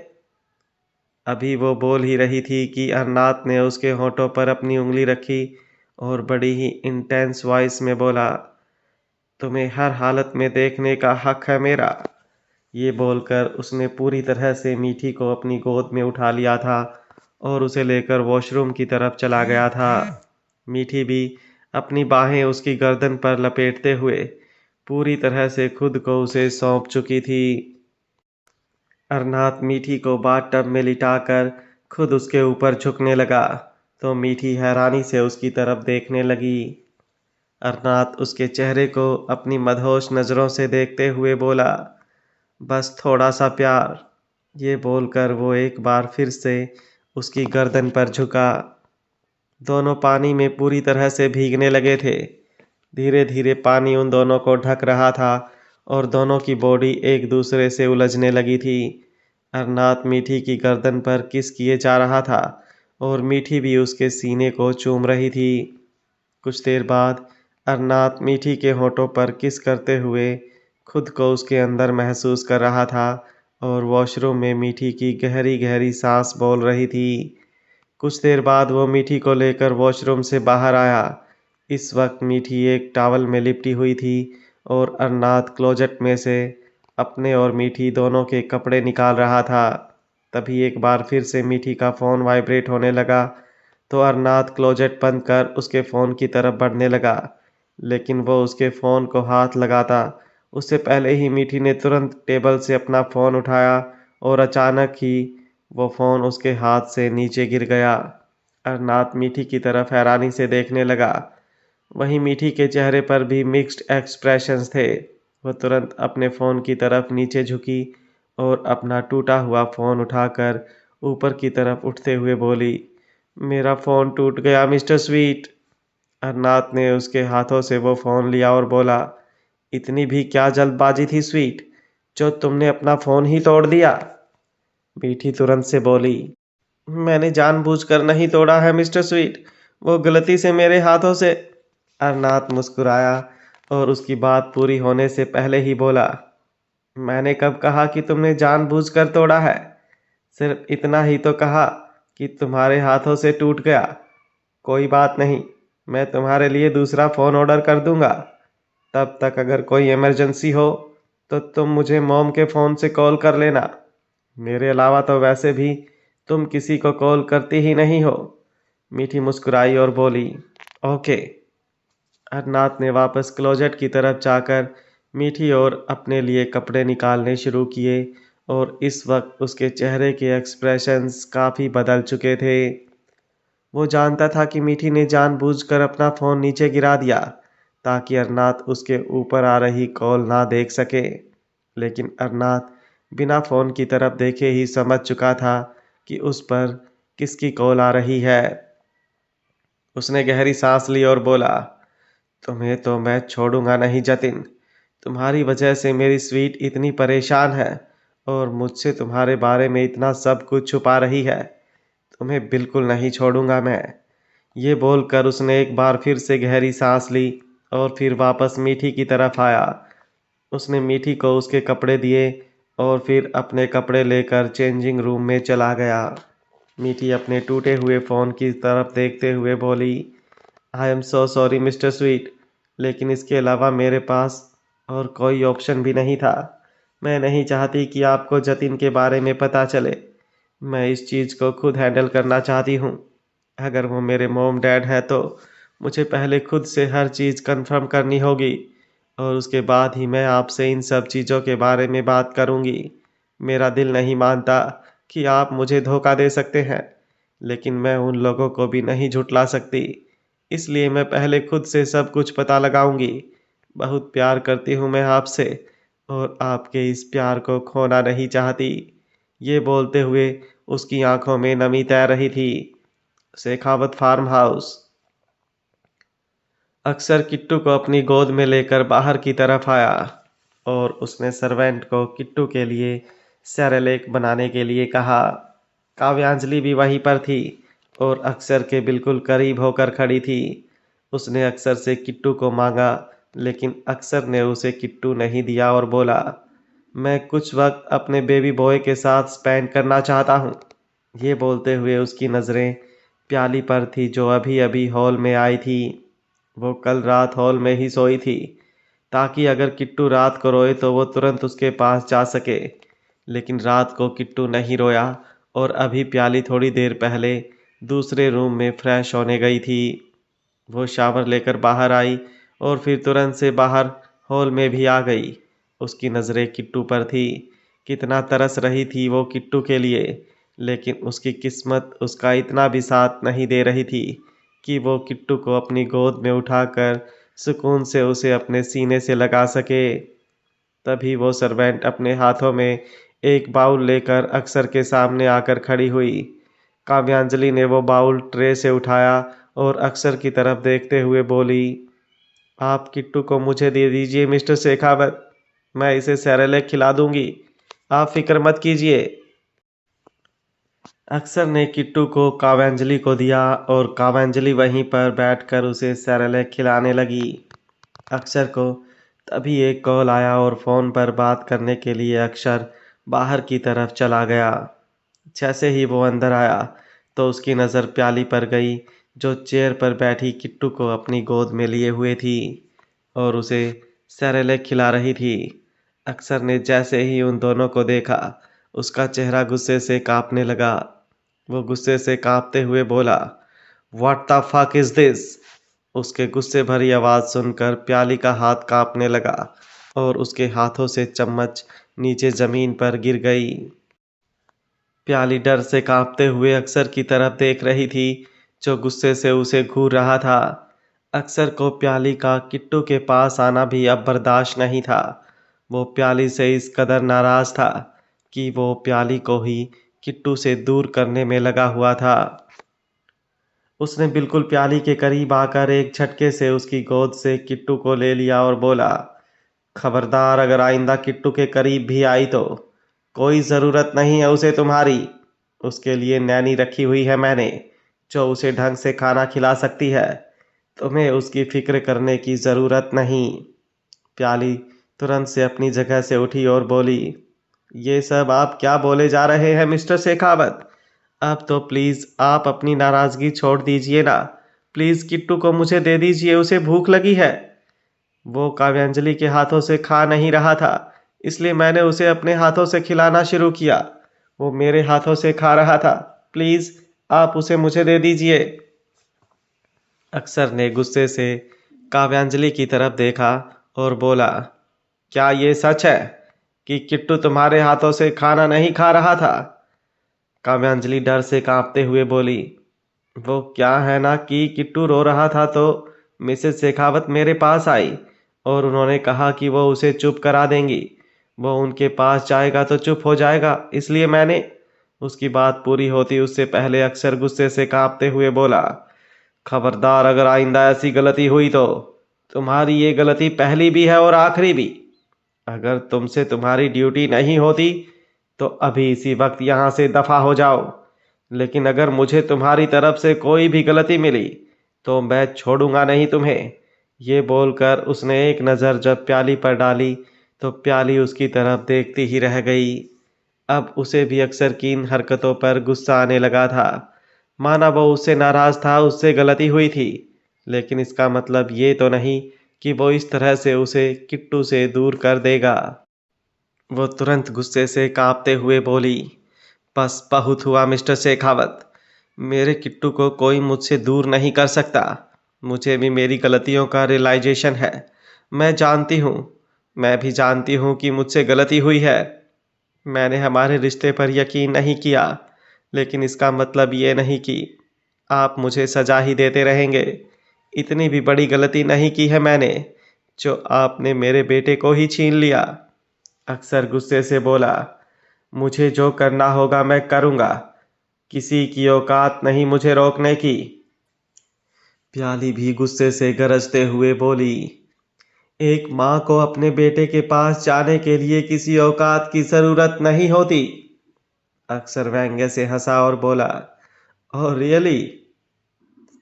अभी वो बोल ही रही थी कि अरनाथ ने उसके होठों पर अपनी उंगली रखी और बड़ी ही इंटेंस वॉइस में बोला, तुम्हें हर हालत में देखने का हक है मेरा। ये बोलकर उसने पूरी तरह से मीठी को अपनी गोद में उठा लिया था और उसे लेकर वॉशरूम की तरफ चला गया था। मीठी भी अपनी बाहें उसकी गर्दन पर लपेटते हुए पूरी तरह से खुद को उसे सौंप चुकी थी। अरनाथ मीठी को बाथटब में लिटाकर खुद उसके ऊपर झुकने लगा तो मीठी हैरानी से उसकी तरफ देखने लगी। अरनाथ उसके चेहरे को अपनी मदहोश नज़रों से देखते हुए बोला, बस थोड़ा सा प्यार। ये बोलकर वो एक बार फिर से उसकी गर्दन पर झुका। दोनों पानी में पूरी तरह से भीगने लगे थे। धीरे धीरे पानी उन दोनों को ढक रहा था और दोनों की बॉडी एक दूसरे से उलझने लगी थी। अरनाथ मीठी की गर्दन पर किस किए जा रहा था और मीठी भी उसके सीने को चूम रही थी। कुछ देर बाद अरनाथ मीठी के होठों पर किस करते हुए खुद को उसके अंदर महसूस कर रहा था और वॉशरूम में मीठी की गहरी गहरी सांस बोल रही थी। कुछ देर बाद वो मीठी को लेकर वॉशरूम से बाहर आया। इस वक्त मीठी एक टॉवल में लिपटी हुई थी और अरनाथ क्लोजेट में से अपने और मीठी दोनों के कपड़े निकाल रहा था। तभी एक बार फिर से मीठी का फ़ोन वाइब्रेट होने लगा तो अरनाथ क्लोजेट बंद कर उसके फ़ोन की तरफ बढ़ने लगा, लेकिन वो उसके फ़ोन को हाथ लगाता उससे पहले ही मीठी ने तुरंत टेबल से अपना फ़ोन उठाया और अचानक ही वो फ़ोन उसके हाथ से नीचे गिर गया। अरनाथ मीठी की तरफ हैरानी से देखने लगा। वहीं मीठी के चेहरे पर भी मिक्स्ड एक्सप्रेशंस थे। वो तुरंत अपने फ़ोन की तरफ नीचे झुकी और अपना टूटा हुआ फ़ोन उठाकर ऊपर की तरफ उठते हुए बोली, मेरा फ़ोन टूट गया मिस्टर स्वीट। अरनाथ ने उसके हाथों से वो फ़ोन लिया और बोला, इतनी भी क्या जल्दबाजी थी स्वीट, जो तुमने अपना फ़ोन ही तोड़ दिया। मीठी तुरंत से बोली, मैंने जानबूझकर नहीं तोड़ा है मिस्टर स्वीट, वो गलती से मेरे हाथों से। अरनाथ मुस्कुराया और उसकी बात पूरी होने से पहले ही बोला, मैंने कब कहा कि तुमने जानबूझकर तोड़ा है? सिर्फ इतना ही तो कहा कि तुम्हारे हाथों से टूट गया। कोई बात नहीं, मैं तुम्हारे लिए दूसरा फ़ोन ऑर्डर कर दूंगा। तब तक अगर कोई इमरजेंसी हो तो तुम मुझे मॉम के फ़ोन से कॉल कर लेना। मेरे अलावा तो वैसे भी तुम किसी को कॉल करती ही नहीं हो। मीठी मुस्कुराई और बोली, ओके। अरनाथ ने वापस क्लोजेट की तरफ जाकर मीठी और अपने लिए कपड़े निकालने शुरू किए और इस वक्त उसके चेहरे के एक्सप्रेशंस काफ़ी बदल चुके थे। वो जानता था कि मीठी ने जानबूझकर अपना फ़ोन नीचे गिरा दिया ताकि अरनाथ उसके ऊपर आ रही कॉल ना देख सके, लेकिन अरनाथ बिना फ़ोन की तरफ देखे ही समझ चुका था कि उस पर किसकी कॉल आ रही है। उसने गहरी सांस ली और बोला, तुम्हें तो मैं छोड़ूंगा नहीं जतिन। तुम्हारी वजह से मेरी स्वीट इतनी परेशान है और मुझसे तुम्हारे बारे में इतना सब कुछ छुपा रही है। तुम्हें बिल्कुल नहीं छोड़ूंगा मैं। ये बोलकर उसने एक बार फिर से गहरी सांस ली और फिर वापस मीठी की तरफ आया। उसने मीठी को उसके कपड़े दिए और फिर अपने कपड़े लेकर चेंजिंग रूम में चला गया। मीठी अपने टूटे हुए फ़ोन की तरफ देखते हुए बोली, I am so sorry mister sweet, लेकिन इसके अलावा मेरे पास और कोई ऑप्शन भी नहीं था। मैं नहीं चाहती कि आपको जतिन के बारे में पता चले। मैं इस चीज़ को खुद हैंडल करना चाहती हूँ। अगर वो मेरे मोम डैड है तो मुझे पहले खुद से हर चीज़ कंफर्म करनी होगी और उसके बाद ही मैं आपसे इन सब चीज़ों के बारे में बात करूँगी। मेरा दिल नहीं मानता कि आप मुझे धोखा दे सकते हैं, लेकिन मैं उन लोगों को भी नहीं झुठला सकती। इसलिए मैं पहले खुद से सब कुछ पता लगाऊंगी। बहुत प्यार करती हूँ मैं आपसे और आपके इस प्यार को खोना नहीं चाहती। ये बोलते हुए उसकी आंखों में नमी तैर रही थी। Shekhawat farm house. अक्सर किट्टू को अपनी गोद में लेकर बाहर की तरफ आया और उसने सर्वेंट को किट्टू के लिए सेरेलेक बनाने के लिए कहा। काव्यांजलि भी वहीं पर थी और अक्सर के बिल्कुल करीब होकर खड़ी थी। उसने अक्सर से किट्टू को मांगा, लेकिन अक्सर ने उसे किट्टू नहीं दिया और बोला, मैं कुछ वक्त अपने बेबी बॉय के साथ स्पेंड करना चाहता हूँ। ये बोलते हुए उसकी नज़रें प्याली पर थी जो अभी अभी हॉल में आई थी। वो कल रात हॉल में ही सोई थी ताकि अगर किट्टू रात को रोए तो वो तुरंत उसके पास जा सके। लेकिन रात को किट्टू नहीं रोया और अभी प्याली थोड़ी देर पहले दूसरे रूम में फ्रेश होने गई थी। वो शावर लेकर बाहर आई और फिर तुरंत से बाहर हॉल में भी आ गई। उसकी नज़रें किट्टू पर थी। कितना तरस रही थी वो किट्टू के लिए, लेकिन उसकी किस्मत उसका इतना भी साथ नहीं दे रही थी कि वो किट्टू को अपनी गोद में उठाकर सुकून से उसे अपने सीने से लगा सके। तभी वो सर्वेंट अपने हाथों में एक बाउल लेकर अक्सर के सामने आकर खड़ी हुई। काव्यांजलि ने वो बाउल ट्रे से उठाया और अक्सर की तरफ देखते हुए बोली, आप किट्टू को मुझे दे दीजिए मिस्टर शेखावत, मैं इसे सेरेलेक खिला दूंगी, आप फिक्र मत कीजिए। अक्सर ने किट्टू को काव्यांजलि को दिया और काव्यांजलि वहीं पर बैठकर उसे सेरेलेक खिलाने लगी। अक्षर को तभी एक कॉल आया और फ़ोन पर बात करने के लिए अक्षर बाहर की तरफ चला गया। जैसे ही वो अंदर आया तो उसकी नज़र प्याली पर गई जो चेयर पर बैठी किट्टू को अपनी गोद में लिए हुए थी और उसे सेरेलेक खिला रही थी। अक्षर ने जैसे ही उन दोनों को देखा उसका चेहरा गुस्से से कांपने लगा। वो गुस्से से कांपते हुए बोला, what the fuck is this. उसके गुस्से भरी आवाज़ सुनकर प्याली का हाथ कांपने लगा और उसके हाथों से चम्मच नीचे ज़मीन पर गिर गई। प्याली डर से कांपते हुए अक्सर की तरफ देख रही थी जो गुस्से से उसे घूर रहा था। अक्सर को प्याली का किट्टू के पास आना भी अब बर्दाश्त नहीं था। वो प्याली से इस कदर नाराज़ था कि वो प्याली को ही किट्टू से दूर करने में लगा हुआ था। उसने बिल्कुल प्याली के करीब आकर एक झटके से उसकी गोद से किट्टू को ले लिया और बोला, खबरदार अगर आइंदा किट्टू के करीब भी आई तो कोई ज़रूरत नहीं है उसे तुम्हारी। उसके लिए नैनी रखी हुई है मैंने जो उसे ढंग से खाना खिला सकती है। तुम्हें उसकी फिक्र करने की ज़रूरत नहीं। प्याली तुरंत से अपनी जगह से उठी और बोली, ये सब आप क्या बोले जा रहे हैं मिस्टर शेखावत। अब तो प्लीज़ आप अपनी नाराज़गी छोड़ दीजिए ना। प्लीज़ किट्टू को मुझे दे दीजिए, उसे भूख लगी है। वो काव्यांजलि के हाथों से खा नहीं रहा था, इसलिए मैंने उसे अपने हाथों से खिलाना शुरू किया। वो मेरे हाथों से खा रहा था। प्लीज़ आप उसे मुझे दे दीजिए। अक्सर ने गुस्से से काव्यांजलि की तरफ देखा और बोला, क्या ये सच है कि किट्टू तुम्हारे हाथों से खाना नहीं खा रहा था। काव्यांजलि डर से कांपते हुए बोली, वो क्या है ना कि किट्टू रो रहा था तो मिसेस शेखावत मेरे पास आई और उन्होंने कहा कि वो उसे चुप करा देंगी। वो उनके पास जाएगा तो चुप हो जाएगा, इसलिए मैंने उसकी बात पूरी होती उससे पहले अक्सर गुस्से से कांपते हुए बोला, खबरदार, अगर आइंदा ऐसी गलती हुई तो तुम्हारी ये गलती पहली भी है और आखिरी भी। अगर तुमसे तुम्हारी ड्यूटी नहीं होती तो अभी इसी वक्त यहां से दफा हो जाओ, लेकिन अगर मुझे तुम्हारी तरफ से कोई भी गलती मिली तो मैं छोड़ूंगा नहीं तुम्हें। ये बोलकर उसने एक नज़र जब प्याली पर डाली तो प्याली उसकी तरफ देखती ही रह गई। अब उसे भी अक्सर की इन हरकतों पर गुस्सा आने लगा था। माना वो उससे नाराज था, उससे गलती हुई थी, लेकिन इसका मतलब ये तो नहीं कि वो इस तरह से उसे किट्टू से दूर कर देगा। वो तुरंत गुस्से से कांपते हुए बोली, बस बहुत हुआ मिस्टर शेखावत। मेरे किट्टू को कोई मुझसे दूर नहीं कर सकता। मुझे भी मेरी गलतियों का रियलाइजेशन है। मैं जानती हूँ, मैं भी जानती हूँ कि मुझसे गलती हुई है। मैंने हमारे रिश्ते पर यकीन नहीं किया, लेकिन इसका मतलब ये नहीं कि आप मुझे सजा ही देते रहेंगे। इतनी भी बड़ी गलती नहीं की है मैंने, जो आपने मेरे बेटे को ही छीन लिया। अक्सर गुस्से से बोला, मुझे जो करना होगा मैं करूँगा। किसी की औकात नहीं मुझे रोकने की। प्याली भी गुस्से से गरजते हुए बोली, एक माँ को अपने बेटे के पास जाने के लिए किसी औकात की जरूरत नहीं होती। अक्सर व्यंग्य से हंसा और बोला, ओह रियली?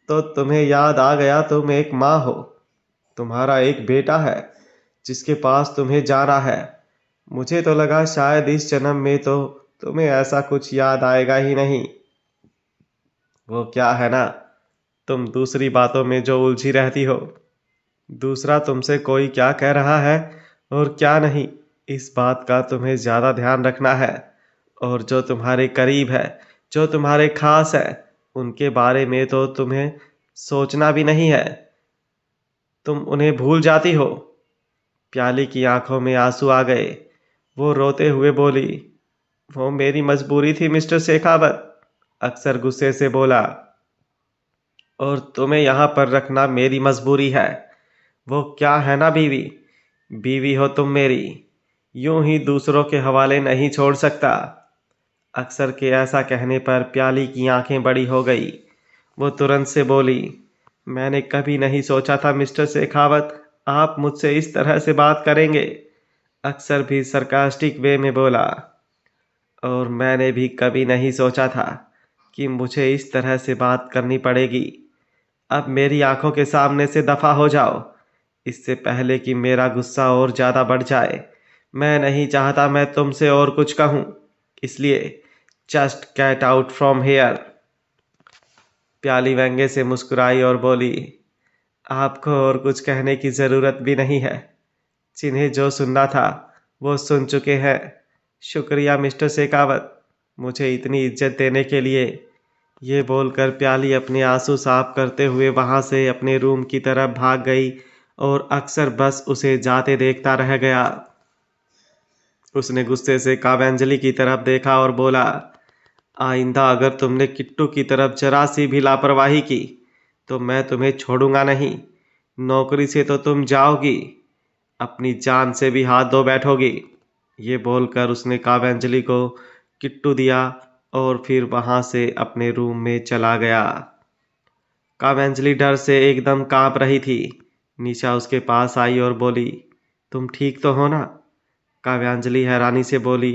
तो तुम्हें याद आ गया, तुम एक माँ हो, तुम्हारा एक बेटा है जिसके पास तुम्हें जाना है। मुझे तो लगा शायद इस जन्म में तो तुम्हें ऐसा कुछ याद आएगा ही नहीं। वो क्या है ना, तुम दूसरी बातों में जो उलझी रहती हो। दूसरा तुमसे कोई क्या कह रहा है और क्या नहीं, इस बात का तुम्हें ज्यादा ध्यान रखना है। और जो तुम्हारे करीब है, जो तुम्हारे खास है, उनके बारे में तो तुम्हें सोचना भी नहीं है। तुम उन्हें भूल जाती हो। प्याली की आंखों में आंसू आ गए। वो रोते हुए बोली, वो मेरी मजबूरी थी मिस्टर शेखावत। अक्सर गुस्से से बोला, और तुम्हें यहां पर रखना मेरी मजबूरी है। वो क्या है ना बीवी, बीवी हो तुम मेरी, यूं ही दूसरों के हवाले नहीं छोड़ सकता। अक्सर के ऐसा कहने पर प्याली की आंखें बड़ी हो गई। वो तुरंत से बोली, मैंने कभी नहीं सोचा था मिस्टर शेखावत आप मुझसे इस तरह से बात करेंगे। अक्सर भी सरकास्टिक वे में बोला, और मैंने भी कभी नहीं सोचा था कि मुझे इस तरह से बात करनी पड़ेगी। अब मेरी आंखों के सामने से दफा हो जाओ, इससे पहले कि मेरा गुस्सा और ज्यादा बढ़ जाए। मैं नहीं चाहता मैं तुमसे और कुछ कहूं, इसलिए just get out from here. प्याली व्यंग्य से मुस्कुराई और बोली, आपको और कुछ कहने की जरूरत भी नहीं है। जिन्हें जो सुनना था वो सुन चुके हैं। शुक्रिया मिस्टर शेखावत, मुझे इतनी इज्जत देने के लिए। ये बोलकर प्याली अपने आंसू साफ करते हुए वहां से अपने रूम की तरफ भाग गई और अक्सर बस उसे जाते देखता रह गया। उसने गुस्से से काव्यांजलि की तरफ देखा और बोला, आइंदा अगर तुमने किट्टू की तरफ जरा सी भी लापरवाही की तो मैं तुम्हें छोड़ूंगा नहीं। नौकरी से तो तुम जाओगी, अपनी जान से भी हाथ धो बैठोगी। ये बोलकर उसने काव्यांजलि को किट्टू दिया और फिर वहां से अपने रूम में चला गया। काव्यांजलि डर से एकदम कांप रही थी। निशा उसके पास आई और बोली, तुम ठीक तो हो ना? काव्यांजलि हैरानी से बोली,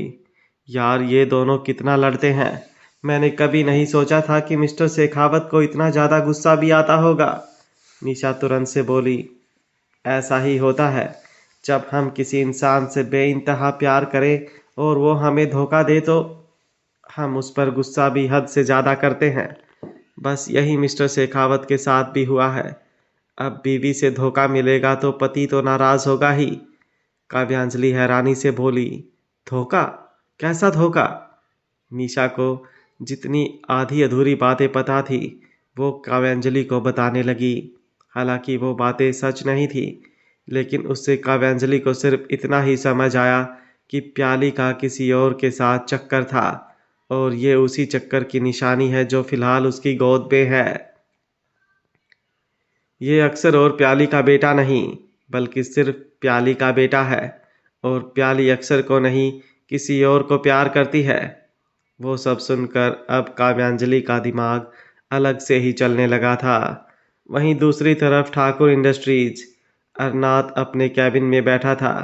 यार ये दोनों कितना लड़ते हैं। मैंने कभी नहीं सोचा था कि मिस्टर शेखावत को इतना ज़्यादा गुस्सा भी आता होगा। निशा तुरंत से बोली, ऐसा ही होता है जब हम किसी इंसान से बेइंतहा प्यार करें और वो हमें धोखा दे तो हम उस पर गुस्सा भी हद से ज़्यादा करते हैं। बस यही मिस्टर शेखावत के साथ भी हुआ है। अब बीवी से धोखा मिलेगा तो पति तो नाराज होगा ही। काव्यांजलि हैरानी से बोली, धोखा? कैसा धोखा? निशा को जितनी आधी अधूरी बातें पता थी वो काव्यांजलि को बताने लगी। हालांकि वो बातें सच नहीं थी, लेकिन उससे काव्यांजलि को सिर्फ इतना ही समझ आया कि प्याली का किसी और के साथ चक्कर था और ये उसी चक्कर की निशानी है जो फिलहाल उसकी गोद में है। ये अक्सर और प्याली का बेटा नहीं, बल्कि सिर्फ प्याली का बेटा है, और प्याली अक्सर को नहीं किसी और को प्यार करती है। वो सब सुनकर अब काव्यांजलि का दिमाग अलग से ही चलने लगा था। वहीं दूसरी तरफ ठाकुर इंडस्ट्रीज अरनाथ अपने कैबिन में बैठा था।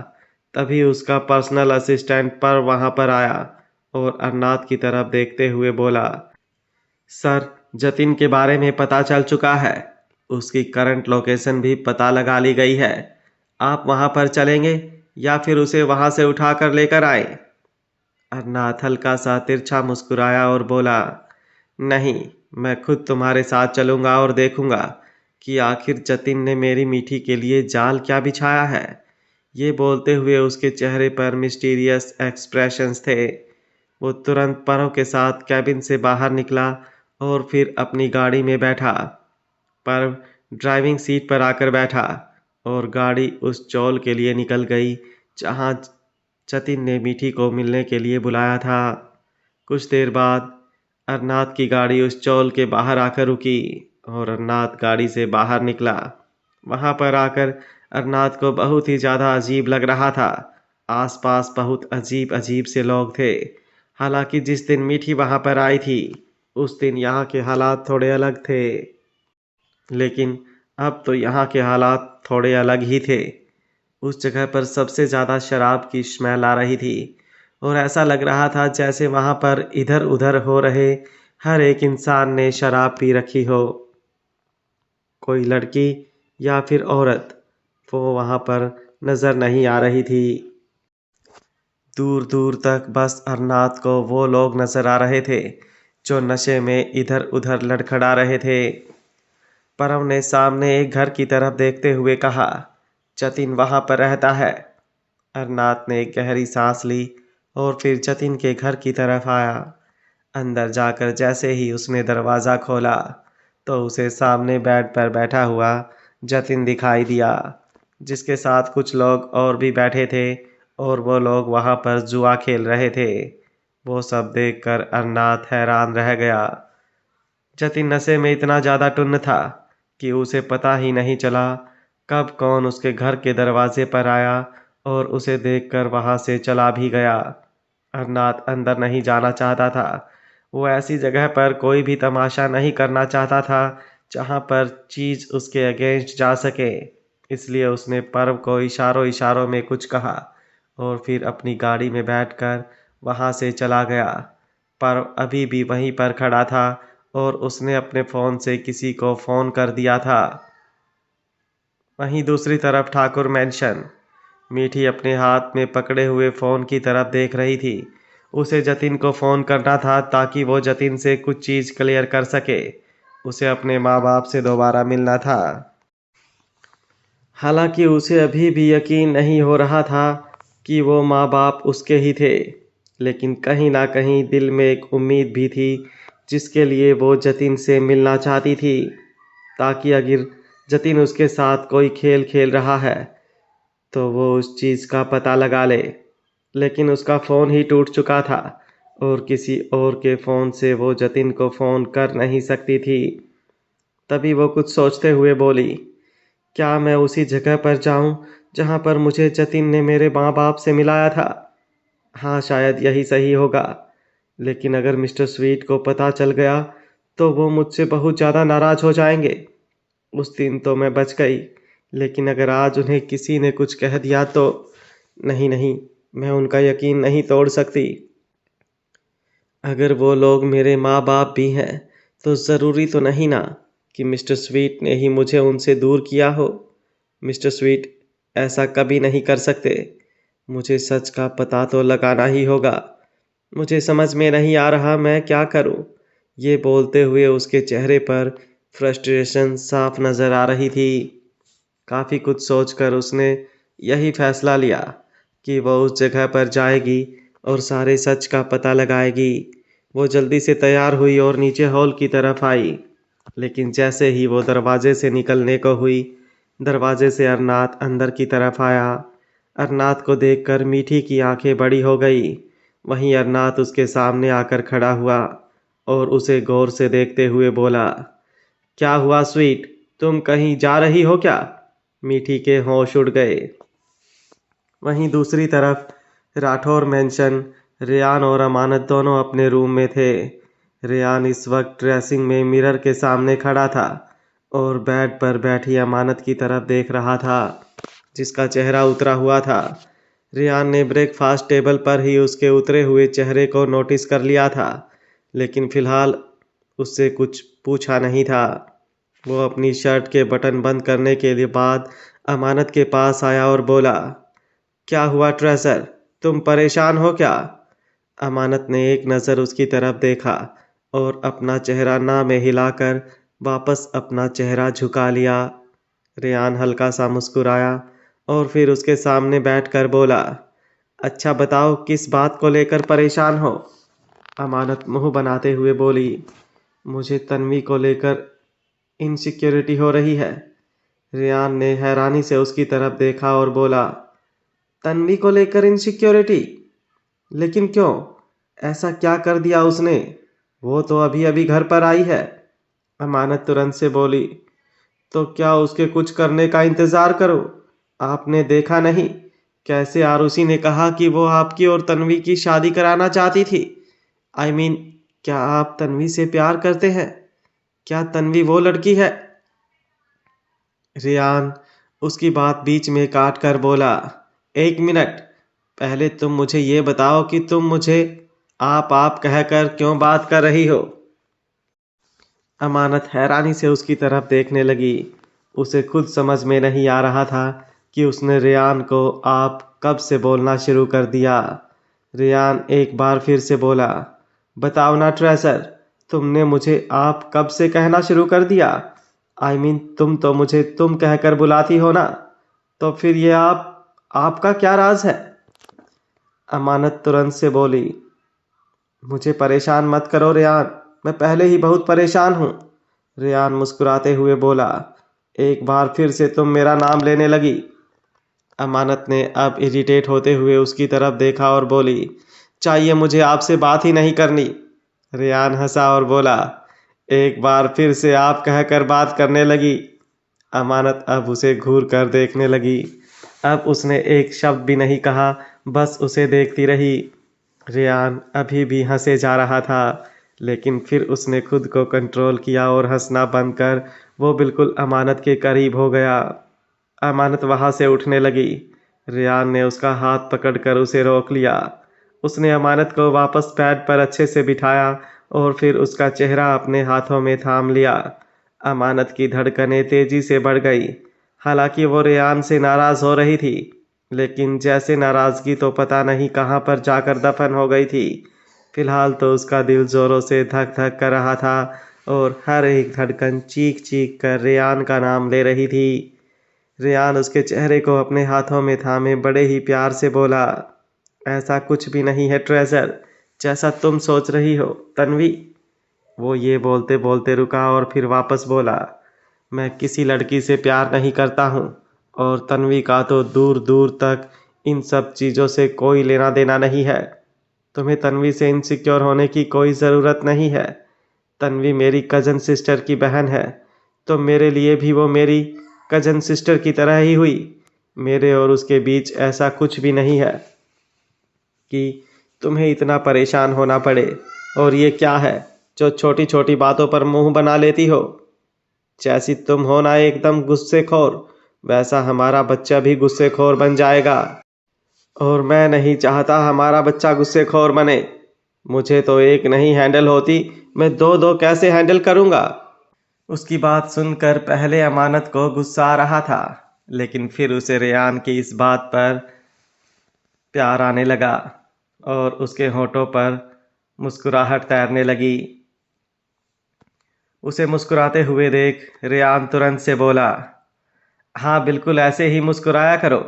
तभी उसका पर्सनल असिस्टेंट पर वहां पर आया और अरनाथ की तरफ देखते हुए बोला, सर, जतिन के बारे में पता चल चुका है। उसकी करंट लोकेशन भी पता लगा ली गई है। आप वहां पर चलेंगे या फिर उसे वहां से उठाकर लेकर आए? अरनाथ हल्का सा तिरछा मुस्कुराया और बोला, नहीं, मैं खुद तुम्हारे साथ चलूंगा और देखूंगा कि आखिर जतिन ने मेरी मीठी के लिए जाल क्या बिछाया है। ये बोलते हुए उसके चेहरे पर मिस्टीरियस एक्सप्रेशंस थे। वो तुरंत परव के साथ कैबिन से बाहर निकला और फिर अपनी गाड़ी में बैठा। परव ड्राइविंग सीट पर आकर बैठा और गाड़ी उस चौल के लिए निकल गई जहां जतिन ने मीठी को मिलने के लिए बुलाया था। कुछ देर बाद अरनाथ की गाड़ी उस चौल के बाहर आकर रुकी और अरनाथ गाड़ी से बाहर निकला। वहां पर आकर अरनाथ को बहुत ही ज़्यादा अजीब लग रहा था। आसपास बहुत अजीब अजीब से लोग थे। हालांकि जिस दिन मीठी वहां पर आई थी उस दिन यहाँ के हालात थोड़े अलग थे, लेकिन अब तो यहाँ के हालात थोड़े अलग ही थे। उस जगह पर सबसे ज़्यादा शराब की स्मेल आ रही थी और ऐसा लग रहा था जैसे वहाँ पर इधर उधर हो रहे हर एक इंसान ने शराब पी रखी हो। कोई लड़की या फिर औरत वो वहाँ पर नज़र नहीं आ रही थी। दूर दूर तक बस अरनाथ को वो लोग नज़र आ रहे थे जो नशे में इधर उधर लड़खड़ा रहे थे। परम ने सामने एक घर की तरफ देखते हुए कहा, जतिन वहाँ पर रहता है। अरनाथ ने एक गहरी सांस ली और फिर जतिन के घर की तरफ आया। अंदर जाकर जैसे ही उसने दरवाज़ा खोला तो उसे सामने बेड पर बैठा हुआ जतिन दिखाई दिया, जिसके साथ कुछ लोग और भी बैठे थे और वो लोग वहाँ पर जुआ खेल रहे थे। वो सब देखकर अरनाथ हैरान रह गया। जतिन नशे में इतना ज़्यादा टुन्न था कि उसे पता ही नहीं चला कब कौन उसके घर के दरवाजे पर आया और उसे देखकर वहां से चला भी गया। अरनाथ अंदर नहीं जाना चाहता था। वो ऐसी जगह पर कोई भी तमाशा नहीं करना चाहता था जहां पर चीज उसके अगेंस्ट जा सके। इसलिए उसने पर्व को इशारों इशारों में कुछ कहा और फिर अपनी गाड़ी में बैठकर वहां से चला गया। पर्व अभी भी वहीं पर खड़ा था और उसने अपने फ़ोन से किसी को फ़ोन कर दिया था। वहीं दूसरी तरफ ठाकुर मैंशन, मीठी अपने हाथ में पकड़े हुए फ़ोन की तरफ देख रही थी। उसे जतिन को फ़ोन करना था ताकि वो जतिन से कुछ चीज़ क्लियर कर सके। उसे अपने माँ बाप से दोबारा मिलना था। हालांकि उसे अभी भी यकीन नहीं हो रहा था कि वो माँ बाप उसके ही थे, लेकिन कहीं ना कहीं दिल में एक उम्मीद भी थी जिसके लिए वो जतिन से मिलना चाहती थी, ताकि अगर जतिन उसके साथ कोई खेल खेल रहा है तो वो उस चीज़ का पता लगा ले। लेकिन उसका फ़ोन ही टूट चुका था और किसी और के फ़ोन से वो जतिन को फ़ोन कर नहीं सकती थी। तभी वो कुछ सोचते हुए बोली, क्या मैं उसी जगह पर जाऊं जहां पर मुझे जतिन ने मेरे माँ बाप से मिलाया था? हाँ, शायद यही सही होगा। लेकिन अगर मिस्टर स्वीट को पता चल गया तो वो मुझसे बहुत ज़्यादा नाराज़ हो जाएंगे। उस दिन तो मैं बच गई, लेकिन अगर आज उन्हें किसी ने कुछ कह दिया तो नहीं नहीं, मैं उनका यकीन नहीं तोड़ सकती। अगर वो लोग मेरे माँ बाप भी हैं तो ज़रूरी तो नहीं ना कि मिस्टर स्वीट ने ही मुझे उनसे दूर किया हो। मिस्टर स्वीट ऐसा कभी नहीं कर सकते। मुझे सच का पता तो लगाना ही होगा। मुझे समझ में नहीं आ रहा मैं क्या करूं। ये बोलते हुए उसके चेहरे पर फ्रस्ट्रेशन साफ नज़र आ रही थी। काफ़ी कुछ सोचकर उसने यही फैसला लिया कि वो उस जगह पर जाएगी और सारे सच का पता लगाएगी। वो जल्दी से तैयार हुई और नीचे हॉल की तरफ आई, लेकिन जैसे ही वो दरवाजे से निकलने को हुई, दरवाजे से अरनाथ अंदर की तरफ आया। अरनाथ को देखकर मीठी की आंखें बड़ी हो गई। वहीं अरनाथ उसके सामने आकर खड़ा हुआ और उसे गौर से देखते हुए बोला, क्या हुआ स्वीट, तुम कहीं जा रही हो क्या? मीठी के होश उड़ गए। वहीं दूसरी तरफ राठौर मेंशन रेयान और अमानत दोनों अपने रूम में थे। रेयान इस वक्त ड्रेसिंग में मिरर के सामने खड़ा था और बेड पर बैठी अमानत की तरफ देख रहा था, जिसका चेहरा उतरा हुआ था। रेयान ने ब्रेकफास्ट टेबल पर ही उसके उतरे हुए चेहरे को नोटिस कर लिया था, लेकिन फिलहाल उससे कुछ पूछा नहीं था। वो अपनी शर्ट के बटन बंद करने के लिए बाद अमानत के पास आया और बोला, क्या हुआ ट्रेजर, तुम परेशान हो क्या? अमानत ने एक नज़र उसकी तरफ देखा और अपना चेहरा ना में हिलाकर वापस अपना चेहरा झुका लिया। रेयान हल्का सा मुस्कुराया और फिर उसके सामने बैठकर बोला, अच्छा बताओ किस बात को लेकर परेशान हो? अमानत मुंह बनाते हुए बोली, मुझे तन्वी को लेकर इनसिक्योरिटी हो रही है। रेयान ने हैरानी से उसकी तरफ देखा और बोला, तन्वी को लेकर इनसिक्योरिटी? लेकिन क्यों? ऐसा क्या कर दिया उसने? वो तो अभी अभी घर पर आई है। अमानत तुरंत से बोली, तो क्या उसके कुछ करने का इंतजार करो? आपने देखा नहीं कैसे आरुषि ने कहा कि वो आपकी और तन्वी की शादी कराना चाहती थी? क्या आप तन्वी से प्यार करते हैं? क्या तन्वी वो लड़की है? रेयान उसकी बात बीच में काट कर बोला, एक मिनट, पहले तुम मुझे ये बताओ कि तुम मुझे आप कहकर क्यों बात कर रही हो? अमानत हैरानी से उसकी तरफ देखने लगी। उसे खुद समझ में नहीं आ रहा था कि उसने रेयान को आप कब से बोलना शुरू कर दिया। रेयान एक बार फिर से बोला, बताओ ना ट्रेजर, तुमने मुझे आप कब से कहना शुरू कर दिया? तुम तो मुझे तुम कहकर बुलाती हो ना, तो फिर ये आपका क्या राज है? अमानत तुरंत से बोली, मुझे परेशान मत करो रेयान, मैं पहले ही बहुत परेशान हूँ। रेयान मुस्कुराते हुए बोला, एक बार फिर से तुम मेरा नाम लेने लगी। अमानत ने अब इरिटेट होते हुए उसकी तरफ देखा और बोली, चाहिए मुझे आपसे बात ही नहीं करनी। रेयान हंसा और बोला, एक बार फिर से आप कहकर बात करने लगी। अमानत अब उसे घूर कर देखने लगी। अब उसने एक शब्द भी नहीं कहा, बस उसे देखती रही। रेयान अभी भी हंसे जा रहा था, लेकिन फिर उसने खुद को कंट्रोल किया और हंसना बंद कर वो बिल्कुल अमानत के करीब हो गया। अमानत वहाँ से उठने लगी। रेयान ने उसका हाथ पकड़कर उसे रोक लिया। उसने अमानत को वापस बेड पर अच्छे से बिठाया और फिर उसका चेहरा अपने हाथों में थाम लिया। अमानत की धड़कनें तेजी से बढ़ गई। हालांकि वो रेयान से नाराज हो रही थी, लेकिन जैसे नाराजगी तो पता नहीं कहाँ पर जाकर दफन हो गई थी। फिलहाल तो उसका दिल जोरों से धक धक कर रहा था और हर एक धड़कन चीख चीख कर रेयान का नाम ले रही थी। रेयान उसके चेहरे को अपने हाथों में थामे बड़े ही प्यार से बोला, ऐसा कुछ भी नहीं है ट्रेजर, जैसा तुम सोच रही हो तन्वी। वो ये बोलते बोलते रुका और फिर वापस बोला, मैं किसी लड़की से प्यार नहीं करता हूँ और तन्वी का तो दूर दूर तक इन सब चीज़ों से कोई लेना देना नहीं है। तुम्हें तन्वी से इनसिक्योर होने की कोई ज़रूरत नहीं है। तन्वी मेरी कज़न सिस्टर की बहन है, तो मेरे लिए भी वो मेरी कज़न सिस्टर की तरह ही हुई। मेरे और उसके बीच ऐसा कुछ भी नहीं है कि तुम्हें इतना परेशान होना पड़े। और ये क्या है जो छोटी छोटी बातों पर मुंह बना लेती हो? जैसी तुम हो ना एकदम गुस्सेखोर, वैसा हमारा बच्चा भी गुस्सेखोर बन जाएगा। और मैं नहीं चाहता हमारा बच्चा गुस्सेखोर बने। मुझे तो एक नहीं हैंडल होती, मैं दो दो कैसे हैंडल करूँगा? उसकी बात सुनकर पहले अमानत को गुस्सा आ रहा था, लेकिन फिर उसे रेयान की इस बात पर प्यार आने लगा और उसके होठों पर मुस्कुराहट तैरने लगी। उसे मुस्कुराते हुए देख रेयान तुरंत से बोला, हाँ बिल्कुल ऐसे ही मुस्कुराया करो,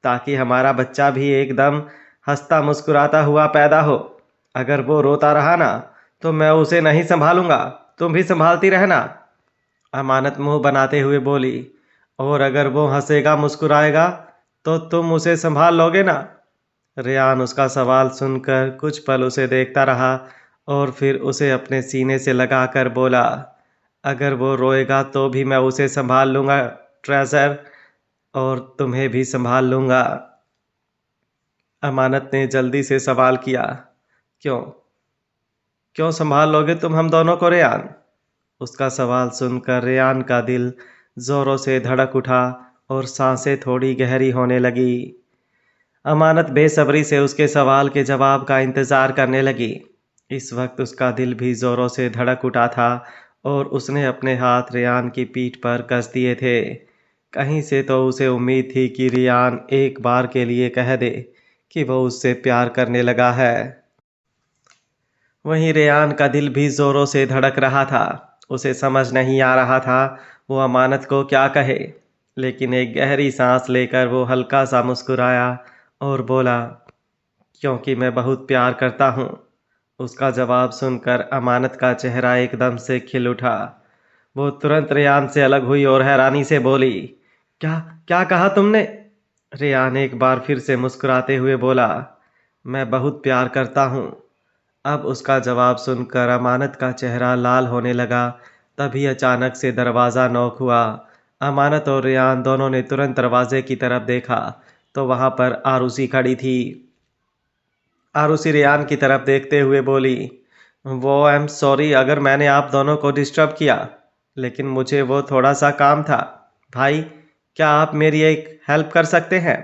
ताकि हमारा बच्चा भी एकदम हंसता मुस्कुराता हुआ पैदा हो। अगर वो रोता रहा ना, तो मैं उसे नहीं संभालूंगा, तुम भी संभालती रहना। अमानत मुंह बनाते हुए बोली, और अगर वो हंसेगा मुस्कुराएगा तो तुम उसे संभाल लोगे ना? रेयान उसका सवाल सुनकर कुछ पल उसे देखता रहा और फिर उसे अपने सीने से लगाकर बोला, अगर वो रोएगा तो भी मैं उसे संभाल लूँगा ट्रेजर, और तुम्हें भी संभाल लूँगा। अमानत ने जल्दी से सवाल किया, क्यों क्यों संभाल लोगे तुम हम दोनों को रेयान? उसका सवाल सुनकर रेयान का दिल जोरों से धड़क उठा और सांसें थोड़ी गहरी होने लगी। अमानत बेसब्री से उसके सवाल के जवाब का इंतजार करने लगी। इस वक्त उसका दिल भी जोरों से धड़क उठा था और उसने अपने हाथ रेयान की पीठ पर कस दिए थे। कहीं से तो उसे उम्मीद थी कि रेयान एक बार के लिए कह दे कि वो उससे प्यार करने लगा है। वहीं रेयान का दिल भी जोरों से धड़क रहा था। उसे समझ नहीं आ रहा था वो अमानत को क्या कहे, लेकिन एक गहरी सांस लेकर वो हल्का सा मुस्कुराया और बोला, क्योंकि मैं बहुत प्यार करता हूँ। उसका जवाब सुनकर अमानत का चेहरा एकदम से खिल उठा। वो तुरंत रेयान से अलग हुई और हैरानी से बोली, क्या क्या कहा तुमने? रेयान एक बार फिर से मुस्कुराते हुए बोला, मैं बहुत प्यार करता हूँ। अब उसका जवाब सुनकर अमानत का चेहरा लाल होने लगा। तभी अचानक से दरवाज़ा नॉक हुआ। अमानत और रेयान दोनों ने तुरंत दरवाजे की तरफ देखा तो वहाँ पर आरुषि खड़ी थी। आरुषि रेयान की तरफ देखते हुए बोली, वो आई एम सॉरी अगर मैंने आप दोनों को डिस्टर्ब किया, लेकिन मुझे वो थोड़ा सा काम था। भाई, क्या आप मेरी एक हेल्प कर सकते हैं?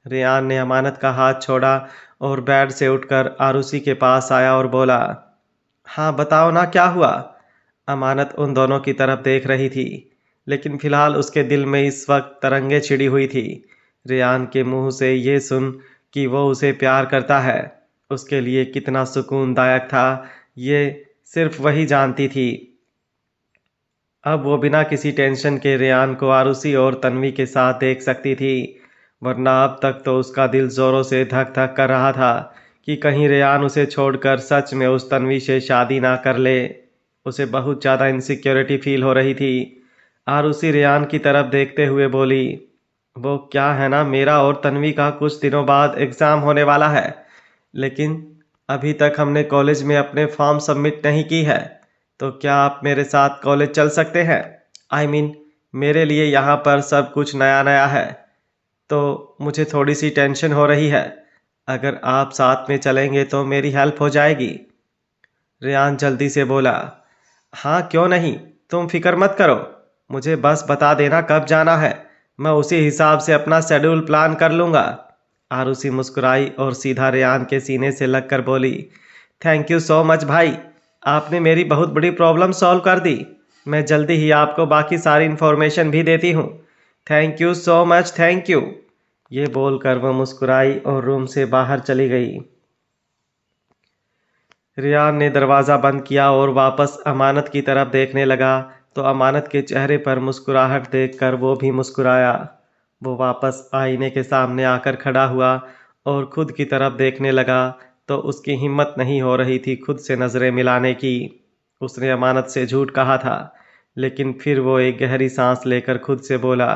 रेयान ने अमानत का हाथ छोड़ा और बेड से उठकर आरुषि के पास आया और बोला, हाँ बताओ ना क्या हुआ? अमानत उन दोनों की तरफ देख रही थी, लेकिन फिलहाल उसके दिल में इस वक्त तरंगे छिड़ी हुई थी। रेयान के मुंह से ये सुन कि वो उसे प्यार करता है, उसके लिए कितना सुकूनदायक था, ये सिर्फ वही जानती थी। अब वो बिना किसी टेंशन के रेयान को आरुषि और तन्वी के साथ देख सकती थी, वरना अब तक तो उसका दिल जोरों से धक धक कर रहा था कि कहीं रेयान उसे छोड़कर सच में उस तन्वी से शादी ना कर ले। उसे बहुत ज़्यादा इनसिक्योरिटी फील हो रही थी। आरुषि रेयान की तरफ देखते हुए बोली, वो क्या है ना, मेरा और तन्वी का कुछ दिनों बाद एग्ज़ाम होने वाला है, लेकिन अभी तक हमने कॉलेज में अपने फॉर्म सबमिट नहीं की है, तो क्या आप मेरे साथ कॉलेज चल सकते हैं? आई मीन मेरे लिए यहाँ पर सब कुछ नया नया है, तो मुझे थोड़ी सी टेंशन हो रही है। अगर आप साथ में चलेंगे तो मेरी हेल्प हो जाएगी। रेयान जल्दी से बोला, हाँ क्यों नहीं, तुम फिक्र मत करो, मुझे बस बता देना कब जाना है, मैं उसी हिसाब से अपना शेड्यूल प्लान कर लूँगा। आरुषि मुस्कुराई और सीधा रेयान के सीने से लगकर बोली, थैंक यू सो मच भाई, आपने मेरी बहुत बड़ी प्रॉब्लम सॉल्व कर दी। मैं जल्दी ही आपको बाकी सारी इन्फॉर्मेशन भी देती हूँ। Thank you so much, thank you. ये बोलकर वह मुस्कुराई और रूम से बाहर चली गई। रेयान ने दरवाज़ा बंद किया और वापस अमानत की तरफ देखने लगा तो अमानत के चेहरे पर मुस्कुराहट देखकर वो भी मुस्कुराया। वो वापस आईने के सामने आकर खड़ा हुआ और खुद की तरफ देखने लगा तो उसकी हिम्मत नहीं हो रही थी खुद से नज़रें मिलाने की। उसने अमानत से झूठ कहा था, लेकिन फिर वो एक गहरी सांस लेकर खुद से बोला,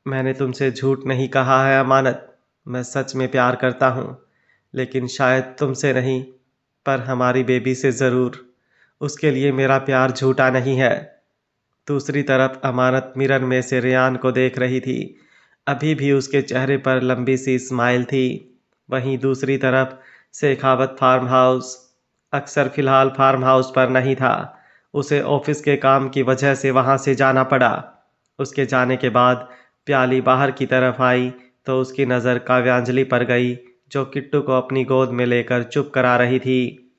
मैंने तुमसे झूठ नहीं कहा है अमानत, मैं सच में प्यार करता हूँ, लेकिन शायद तुमसे नहीं, पर हमारी बेबी से ज़रूर। उसके लिए मेरा प्यार झूठा नहीं है। दूसरी तरफ अमानत मिरर में से रेयान को देख रही थी। अभी भी उसके चेहरे पर लंबी सी स्माइल थी। वहीं दूसरी तरफ शेखावत फार्म हाउस। अक्सर फिलहाल फार्म हाउस पर नहीं था। उसे ऑफिस के काम की वजह से वहाँ से जाना पड़ा। उसके जाने के बाद प्याली बाहर की तरफ आई तो उसकी नज़र काव्यांजलि पर गई, जो किट्टू को अपनी गोद में लेकर चुप करा रही थी।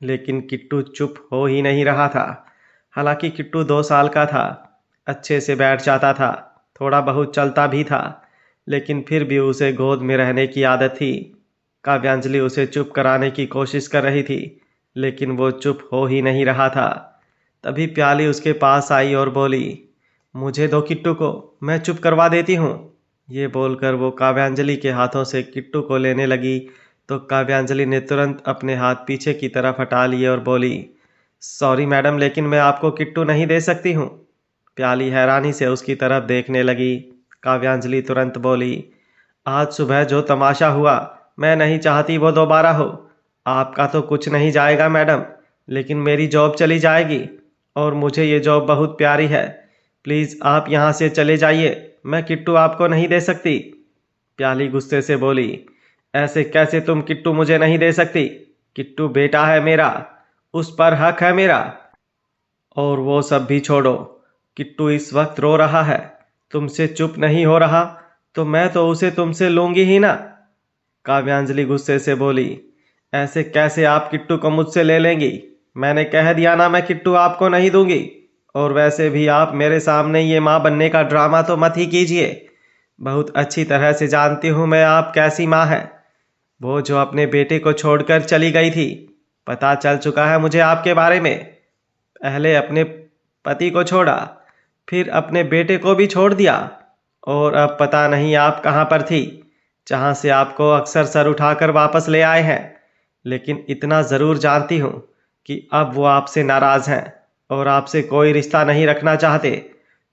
लेकिन किट्टू चुप हो ही नहीं रहा था। हालांकि किट्टू 2 साल का था, अच्छे से बैठ जाता था, थोड़ा बहुत चलता भी था, लेकिन फिर भी उसे गोद में रहने की आदत थी। काव्यांजलि उसे चुप कराने की कोशिश कर रही थी, लेकिन वो चुप हो ही नहीं रहा था। तभी प्याली उसके पास आई और बोली, मुझे दो किट्टू को, मैं चुप करवा देती हूँ। ये बोलकर वो काव्यांजलि के हाथों से किट्टू को लेने लगी तो काव्यांजलि ने तुरंत अपने हाथ पीछे की तरफ हटा लिए और बोली, सॉरी मैडम, लेकिन मैं आपको किट्टू नहीं दे सकती हूँ। प्याली हैरानी से उसकी तरफ देखने लगी। काव्यांजलि तुरंत बोली, आज सुबह जो तमाशा हुआ, मैं नहीं चाहती वो दोबारा हो। आपका तो कुछ नहीं जाएगा मैडम, लेकिन मेरी जॉब चली जाएगी और मुझे ये जॉब बहुत प्यारी है। प्लीज़ आप यहाँ से चले जाइए, मैं किट्टू आपको नहीं दे सकती। प्याली गुस्से से बोली, ऐसे कैसे तुम किट्टू मुझे नहीं दे सकती? किट्टू बेटा है मेरा, उस पर हक है मेरा। और वो सब भी छोड़ो, किट्टू इस वक्त रो रहा है, तुमसे चुप नहीं हो रहा, तो मैं तो उसे तुमसे लूंगी ही ना। काव्यांजलि गुस्से से बोली, ऐसे कैसे आप किट्टू को मुझसे ले लेंगी? मैंने कह दिया ना, मैं किट्टू आपको नहीं दूंगी। और वैसे भी आप मेरे सामने ये माँ बनने का ड्रामा तो मत ही कीजिए। बहुत अच्छी तरह से जानती हूँ मैं आप कैसी माँ है। वो जो अपने बेटे को छोड़कर चली गई थी, पता चल चुका है मुझे आपके बारे में। पहले अपने पति को छोड़ा, फिर अपने बेटे को भी छोड़ दिया, और अब पता नहीं आप कहाँ पर थी, जहाँ से आपको अक्सर सर उठाकर वापस ले आए हैं। लेकिन इतना ज़रूर जानती हूँ कि अब वो आपसे नाराज़ हैं और आपसे कोई रिश्ता नहीं रखना चाहते।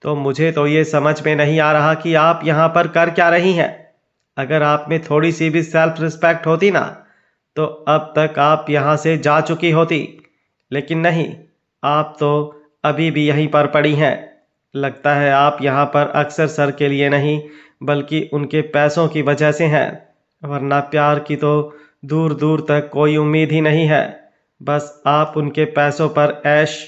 तो मुझे तो ये समझ में नहीं आ रहा कि आप यहाँ पर कर क्या रही हैं। अगर आप में थोड़ी सी भी सेल्फ रिस्पेक्ट होती ना, तो अब तक आप यहाँ से जा चुकी होती। लेकिन नहीं, आप तो अभी भी यहीं पर पड़ी हैं। लगता है आप यहाँ पर अक्सर सर के लिए नहीं, बल्कि उनके पैसों की वजह से हैं, वरना प्यार की तो दूर दूर तक कोई उम्मीद ही नहीं है। बस आप उनके पैसों पर ऐश।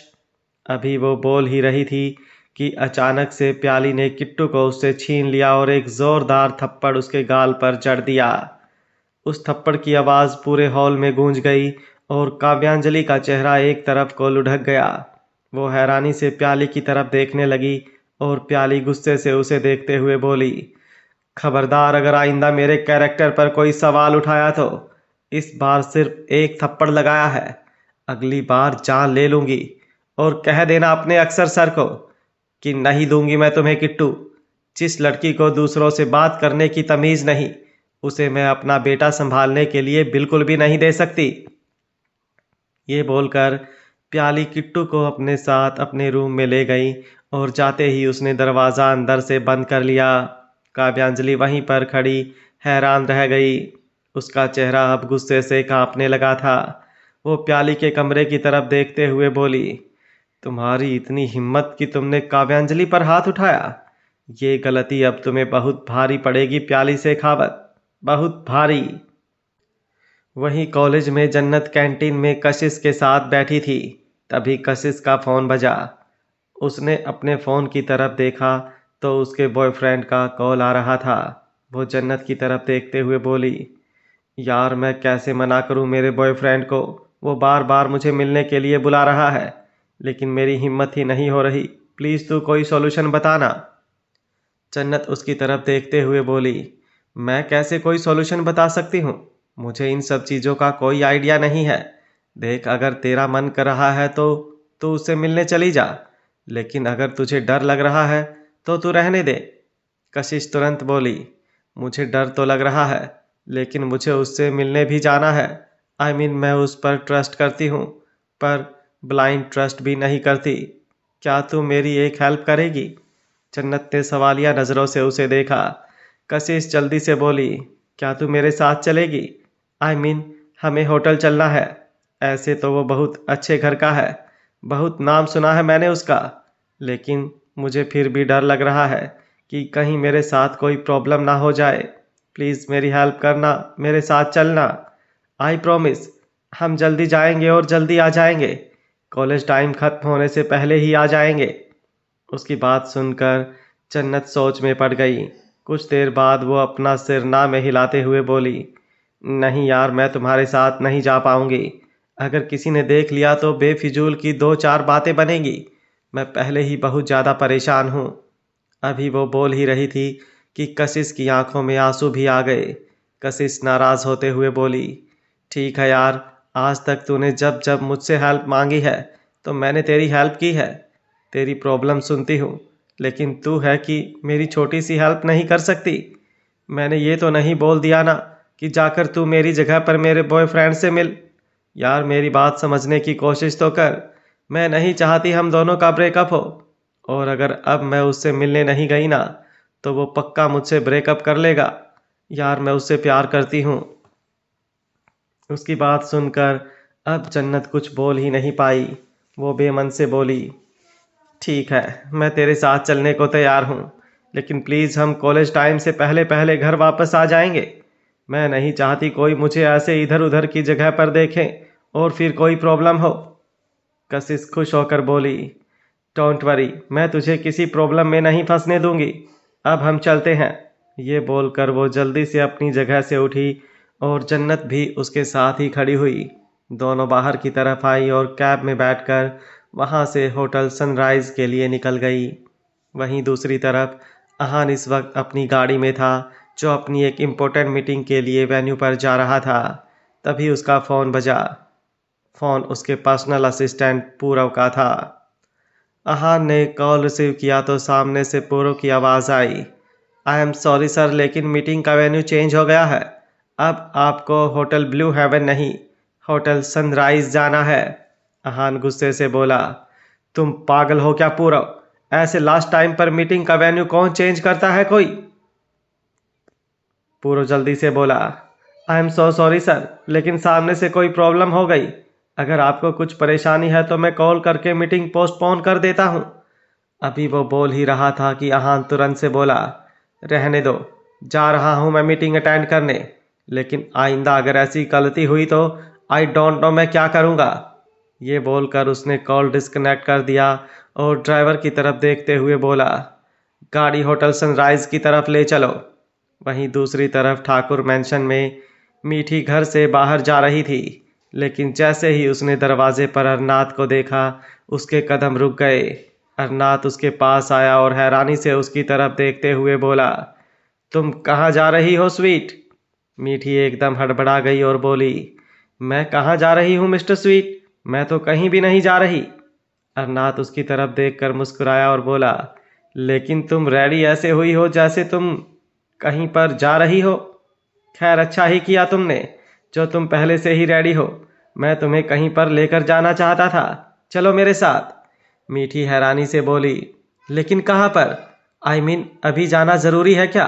अभी वो बोल ही रही थी कि अचानक से प्याली ने किट्टू को उससे छीन लिया और एक जोरदार थप्पड़ उसके गाल पर जड़ दिया। उस थप्पड़ की आवाज़ पूरे हॉल में गूंज गई और काव्यांजलि का चेहरा एक तरफ को लुढ़क गया। वो हैरानी से प्याली की तरफ देखने लगी और प्याली गुस्से से उसे देखते हुए बोली, खबरदार, अगर आइंदा मेरे कैरेक्टर पर कोई सवाल उठाया तो इस बार सिर्फ एक थप्पड़ लगाया है, अगली बार जान ले लूंगी। और कह देना अपने अक्सर सर को कि नहीं दूंगी मैं तुम्हें किट्टू। जिस लड़की को दूसरों से बात करने की तमीज़ नहीं, उसे मैं अपना बेटा संभालने के लिए बिल्कुल भी नहीं दे सकती। ये बोलकर प्याली किट्टू को अपने साथ अपने रूम में ले गई और जाते ही उसने दरवाज़ा अंदर से बंद कर लिया। काव्यांजलि वहीं पर खड़ी हैरान रह गई। उसका चेहरा अब गुस्से से कांपने लगा था। वो प्याली के कमरे की तरफ देखते हुए बोली, तुम्हारी इतनी हिम्मत कि तुमने काव्यांजलि पर हाथ उठाया? ये गलती अब तुम्हें बहुत भारी पड़ेगी प्याली शेखावत, बहुत भारी। वहीं कॉलेज में जन्नत कैंटीन में कशिश के साथ बैठी थी। तभी कशिश का फ़ोन बजा। उसने अपने फ़ोन की तरफ देखा तो उसके बॉयफ्रेंड का कॉल आ रहा था। वो जन्नत की तरफ देखते हुए बोली, यार मैं कैसे मना करूं मेरे बॉयफ्रेंड को, वो बार बार मुझे मिलने के लिए बुला रहा है, लेकिन मेरी हिम्मत ही नहीं हो रही। प्लीज़ तू कोई सॉल्यूशन बताना। जन्नत उसकी तरफ देखते हुए बोली, मैं कैसे कोई सॉल्यूशन बता सकती हूँ? मुझे इन सब चीज़ों का कोई आइडिया नहीं है। देख, अगर तेरा मन कर रहा है तो तू उससे मिलने चली जा, लेकिन अगर तुझे डर लग रहा है तो तू रहने दे। कशिश तुरंत बोली, मुझे डर तो लग रहा है, लेकिन मुझे उससे मिलने भी जाना है। मैं उस पर ट्रस्ट करती हूँ, पर ब्लाइंड ट्रस्ट भी नहीं करती। क्या तू मेरी एक हेल्प करेगी? जन्नत ने सवालिया नज़रों से उसे देखा। कशिश जल्दी से बोली, क्या तू मेरे साथ चलेगी? हमें होटल चलना है। ऐसे तो वो बहुत अच्छे घर का है, बहुत नाम सुना है मैंने उसका, लेकिन मुझे फिर भी डर लग रहा है कि कहीं मेरे साथ कोई प्रॉब्लम ना हो जाए। प्लीज़ मेरी हेल्प करना, मेरे साथ चलना। आई प्रॉमिस, हम जल्दी जाएंगे और जल्दी आ जाएंगे। कॉलेज टाइम खत्म होने से पहले ही आ जाएंगे। उसकी बात सुनकर जन्नत सोच में पड़ गई। कुछ देर बाद वो अपना सिर ना में हिलाते हुए बोली, नहीं यार, मैं तुम्हारे साथ नहीं जा पाऊंगी। अगर किसी ने देख लिया तो बेफिजूल की दो चार बातें बनेंगी। मैं पहले ही बहुत ज़्यादा परेशान हूँ। अभी वो बोल ही रही थी कि कशिश की आंखों में आंसू भी आ गए। कशिश नाराज़ होते हुए बोली, ठीक है यार, आज तक तूने जब जब मुझसे हेल्प मांगी है तो मैंने तेरी हेल्प की है। तेरी प्रॉब्लम सुनती हूँ, लेकिन तू है कि मेरी छोटी सी हेल्प नहीं कर सकती। मैंने ये तो नहीं बोल दिया ना कि जाकर तू मेरी जगह पर मेरे बॉयफ्रेंड से मिल। यार मेरी बात समझने की कोशिश तो कर। मैं नहीं चाहती हम दोनों का ब्रेकअप हो, और अगर अब मैं उससे मिलने नहीं गई ना तो वो पक्का मुझसे ब्रेकअप कर लेगा। यार मैं उससे प्यार करती हूँ। उसकी बात सुनकर अब जन्नत कुछ बोल ही नहीं पाई। वो बेमन से बोली, ठीक है, मैं तेरे साथ चलने को तैयार हूँ, लेकिन प्लीज़ हम कॉलेज टाइम से पहले घर वापस आ जाएंगे। मैं नहीं चाहती कोई मुझे ऐसे इधर उधर की जगह पर देखे और फिर कोई प्रॉब्लम हो। कशिश खुश होकर बोली, डोंट वरी, मैं तुझे किसी प्रॉब्लम में नहीं फंसने दूंगी। अब हम चलते हैं। ये बोलकर वो जल्दी से अपनी जगह से उठी और जन्नत भी उसके साथ ही खड़ी हुई। दोनों बाहर की तरफ आई और कैब में बैठकर वहाँ से होटल सनराइज के लिए निकल गई। वहीं दूसरी तरफ अहान इस वक्त अपनी गाड़ी में था, जो अपनी एक इम्पोर्टेंट मीटिंग के लिए वेन्यू पर जा रहा था। तभी उसका फ़ोन बजा। फ़ोन उसके पर्सनल असिस्टेंट पूरव का था। अहान ने कॉल रिसीव किया तो सामने से पूरव की आवाज़ आई, आई एम सॉरी सर, लेकिन मीटिंग का वेन्यू चेंज हो गया है। अब आपको होटल ब्लू हेवन नहीं, होटल सनराइज जाना है। अहान गुस्से से बोला, तुम पागल हो क्या पूरव? ऐसे लास्ट टाइम पर मीटिंग का वेन्यू कौन चेंज करता है कोई? पूरव जल्दी से बोला, I am so sorry sir, लेकिन सामने से कोई प्रॉब्लम हो गई। अगर आपको कुछ परेशानी है तो मैं कॉल करके मीटिंग पोस्टपोन कर देता हूँ। अभी वो बोल ही रहा था कि अहान तुरंत से बोला, रहने दो, जा रहा हूँ मैं मीटिंग अटेंड करने, लेकिन आइंदा अगर ऐसी गलती हुई तो आई डोंट नो मैं क्या करूँगा। ये बोलकर उसने कॉल डिस्कनेक्ट कर दिया और ड्राइवर की तरफ देखते हुए बोला, गाड़ी होटल सनराइज की तरफ ले चलो। वहीं दूसरी तरफ ठाकुर मैंशन में मीठी घर से बाहर जा रही थी, लेकिन जैसे ही उसने दरवाजे पर अरनाथ को देखा, उसके कदम रुक गए। अरनाथ उसके पास आया और हैरानी से उसकी तरफ देखते हुए बोला, तुम कहाँ जा रही हो स्वीट? मीठी एकदम हड़बड़ा गई और बोली, मैं कहाँ जा रही हूँ मिस्टर स्वीट, मैं तो कहीं भी नहीं जा रही। अरनाथ उसकी तरफ देखकर मुस्कुराया और बोला, लेकिन तुम रेडी ऐसे हुई हो जैसे तुम कहीं पर जा रही हो। खैर अच्छा ही किया तुमने, जो तुम पहले से ही रेडी हो। मैं तुम्हें कहीं पर लेकर जाना चाहता था, चलो मेरे साथ। मीठी हैरानी से बोली, लेकिन कहाँ पर? आई मीन अभी जाना ज़रूरी है क्या?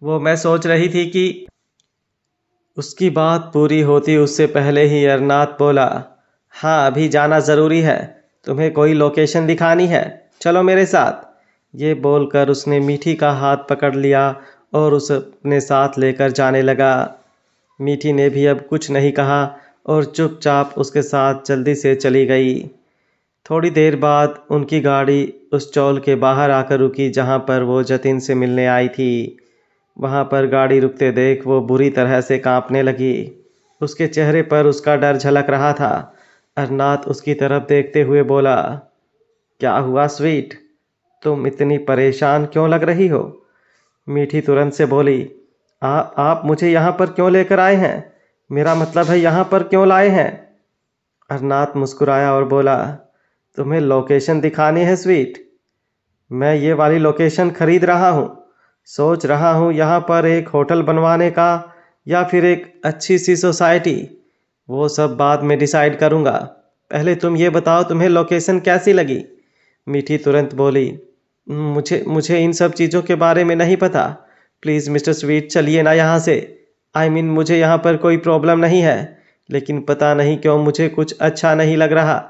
वो मैं सोच रही थी कि उसकी बात पूरी होती उससे पहले ही अरनाथ बोला, हाँ अभी जाना ज़रूरी है, तुम्हें कोई लोकेशन दिखानी है, चलो मेरे साथ। ये बोलकर उसने मीठी का हाथ पकड़ लिया और उसे अपने साथ लेकर जाने लगा। मीठी ने भी अब कुछ नहीं कहा और चुपचाप उसके साथ जल्दी से चली गई। थोड़ी देर बाद उनकी गाड़ी उस चौल के बाहर आकर रुकी जहाँ पर वो जतिन से मिलने आई थी। वहाँ पर गाड़ी रुकते देख वो बुरी तरह से कांपने लगी। उसके चेहरे पर उसका डर झलक रहा था। अरनाथ उसकी तरफ देखते हुए बोला, क्या हुआ स्वीट, तुम इतनी परेशान क्यों लग रही हो? मीठी तुरंत से बोली, आप मुझे यहाँ पर क्यों लेकर आए हैं? मेरा मतलब है यहाँ पर क्यों लाए हैं? अरनाथ मुस्कुराया और बोला, तुम्हें लोकेशन दिखानी है स्वीट? मैं ये वाली लोकेशन खरीद रहा हूँ। सोच रहा हूँ यहाँ पर एक होटल बनवाने का या फिर एक अच्छी सी सोसाइटी। वो सब बाद में डिसाइड करूँगा। पहले तुम ये बताओ तुम्हें लोकेशन कैसी लगी? मीठी तुरंत बोली, मुझे इन सब चीज़ों के बारे में नहीं पता। प्लीज़ मिस्टर स्वीट चलिए ना यहाँ से। आई मीन मुझे यहाँ पर कोई प्रॉब्लम नहीं है, लेकिन पता नहीं क्यों मुझे कुछ अच्छा नहीं लग रहा।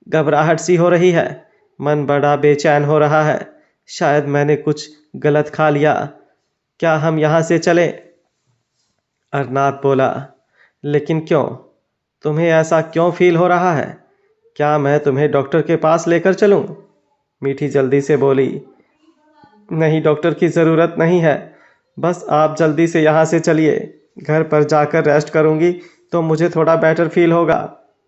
घबराहट सी हो रही है, मन बड़ा बेचैन हो रहा है। शायद मैंने कुछ गलत खा लिया। क्या हम यहाँ से चलें? अरनाथ बोला, लेकिन क्यों? तुम्हें ऐसा क्यों फील हो रहा है? क्या मैं तुम्हें डॉक्टर के पास लेकर चलूं? मीठी जल्दी से बोली, नहीं डॉक्टर की ज़रूरत नहीं है, बस आप जल्दी से यहाँ से चलिए। घर पर जाकर रेस्ट करूँगी तो मुझे थोड़ा बेटर फील होगा।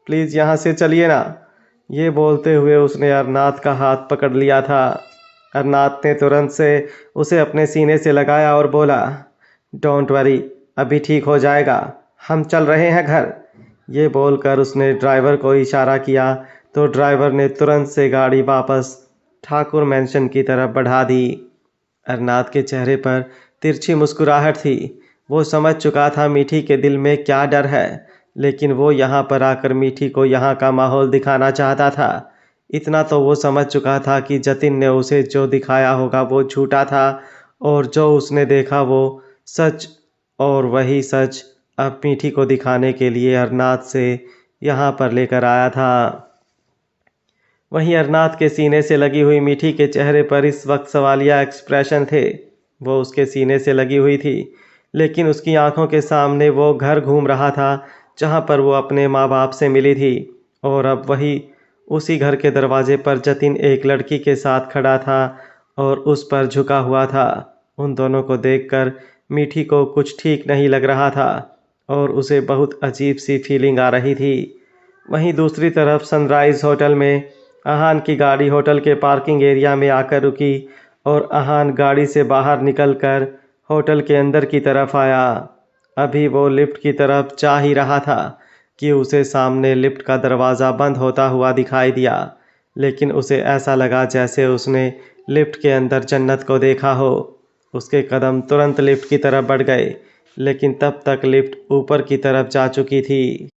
प्लीज़ यहाँ से चलिए ना। ये बोलते हुए उसने अरनाथ का हाथ पकड़ लिया था। अरनाथ ने तुरंत से उसे अपने सीने से लगाया और बोला, डोंट वरी, अभी ठीक हो जाएगा, हम चल रहे हैं घर। ये बोलकर उसने ड्राइवर को इशारा किया तो ड्राइवर ने तुरंत से गाड़ी वापस ठाकुर मैंशन की तरफ बढ़ा दी। अरनाथ के चेहरे पर तिरछी मुस्कुराहट थी। वो समझ चुका था मीठी के दिल में क्या डर है, लेकिन वो यहाँ पर आकर मीठी को यहाँ का माहौल दिखाना चाहता था। इतना तो वो समझ चुका था कि जतिन ने उसे जो दिखाया होगा वो झूठा था और जो उसने देखा वो सच, और वही सच अब मीठी को दिखाने के लिए अरनाथ से यहाँ पर लेकर आया था। वहीं अरनाथ के सीने से लगी हुई मीठी के चेहरे पर इस वक्त सवालिया एक्सप्रेशन थे। वो उसके सीने से लगी हुई थी, लेकिन उसकी आंखों के सामने वो घर घूम रहा था जहाँ पर वो अपने माँ बाप से मिली थी, और अब वही उसी घर के दरवाजे पर जतिन एक लड़की के साथ खड़ा था और उस पर झुका हुआ था। उन दोनों को देखकर मीठी को कुछ ठीक नहीं लग रहा था और उसे बहुत अजीब सी फीलिंग आ रही थी। वहीं दूसरी तरफ सनराइज होटल में अहान की गाड़ी होटल के पार्किंग एरिया में आकर रुकी और अहान गाड़ी से बाहर निकलकर होटल के अंदर की तरफ आया। अभी वो लिफ्ट की तरफ जा ही रहा था कि उसे सामने लिफ्ट का दरवाज़ा बंद होता हुआ दिखाई दिया, लेकिन उसे ऐसा लगा जैसे उसने लिफ्ट के अंदर जन्नत को देखा हो। उसके कदम तुरंत लिफ्ट की तरफ बढ़ गए, लेकिन तब तक लिफ्ट ऊपर की तरफ जा चुकी थी।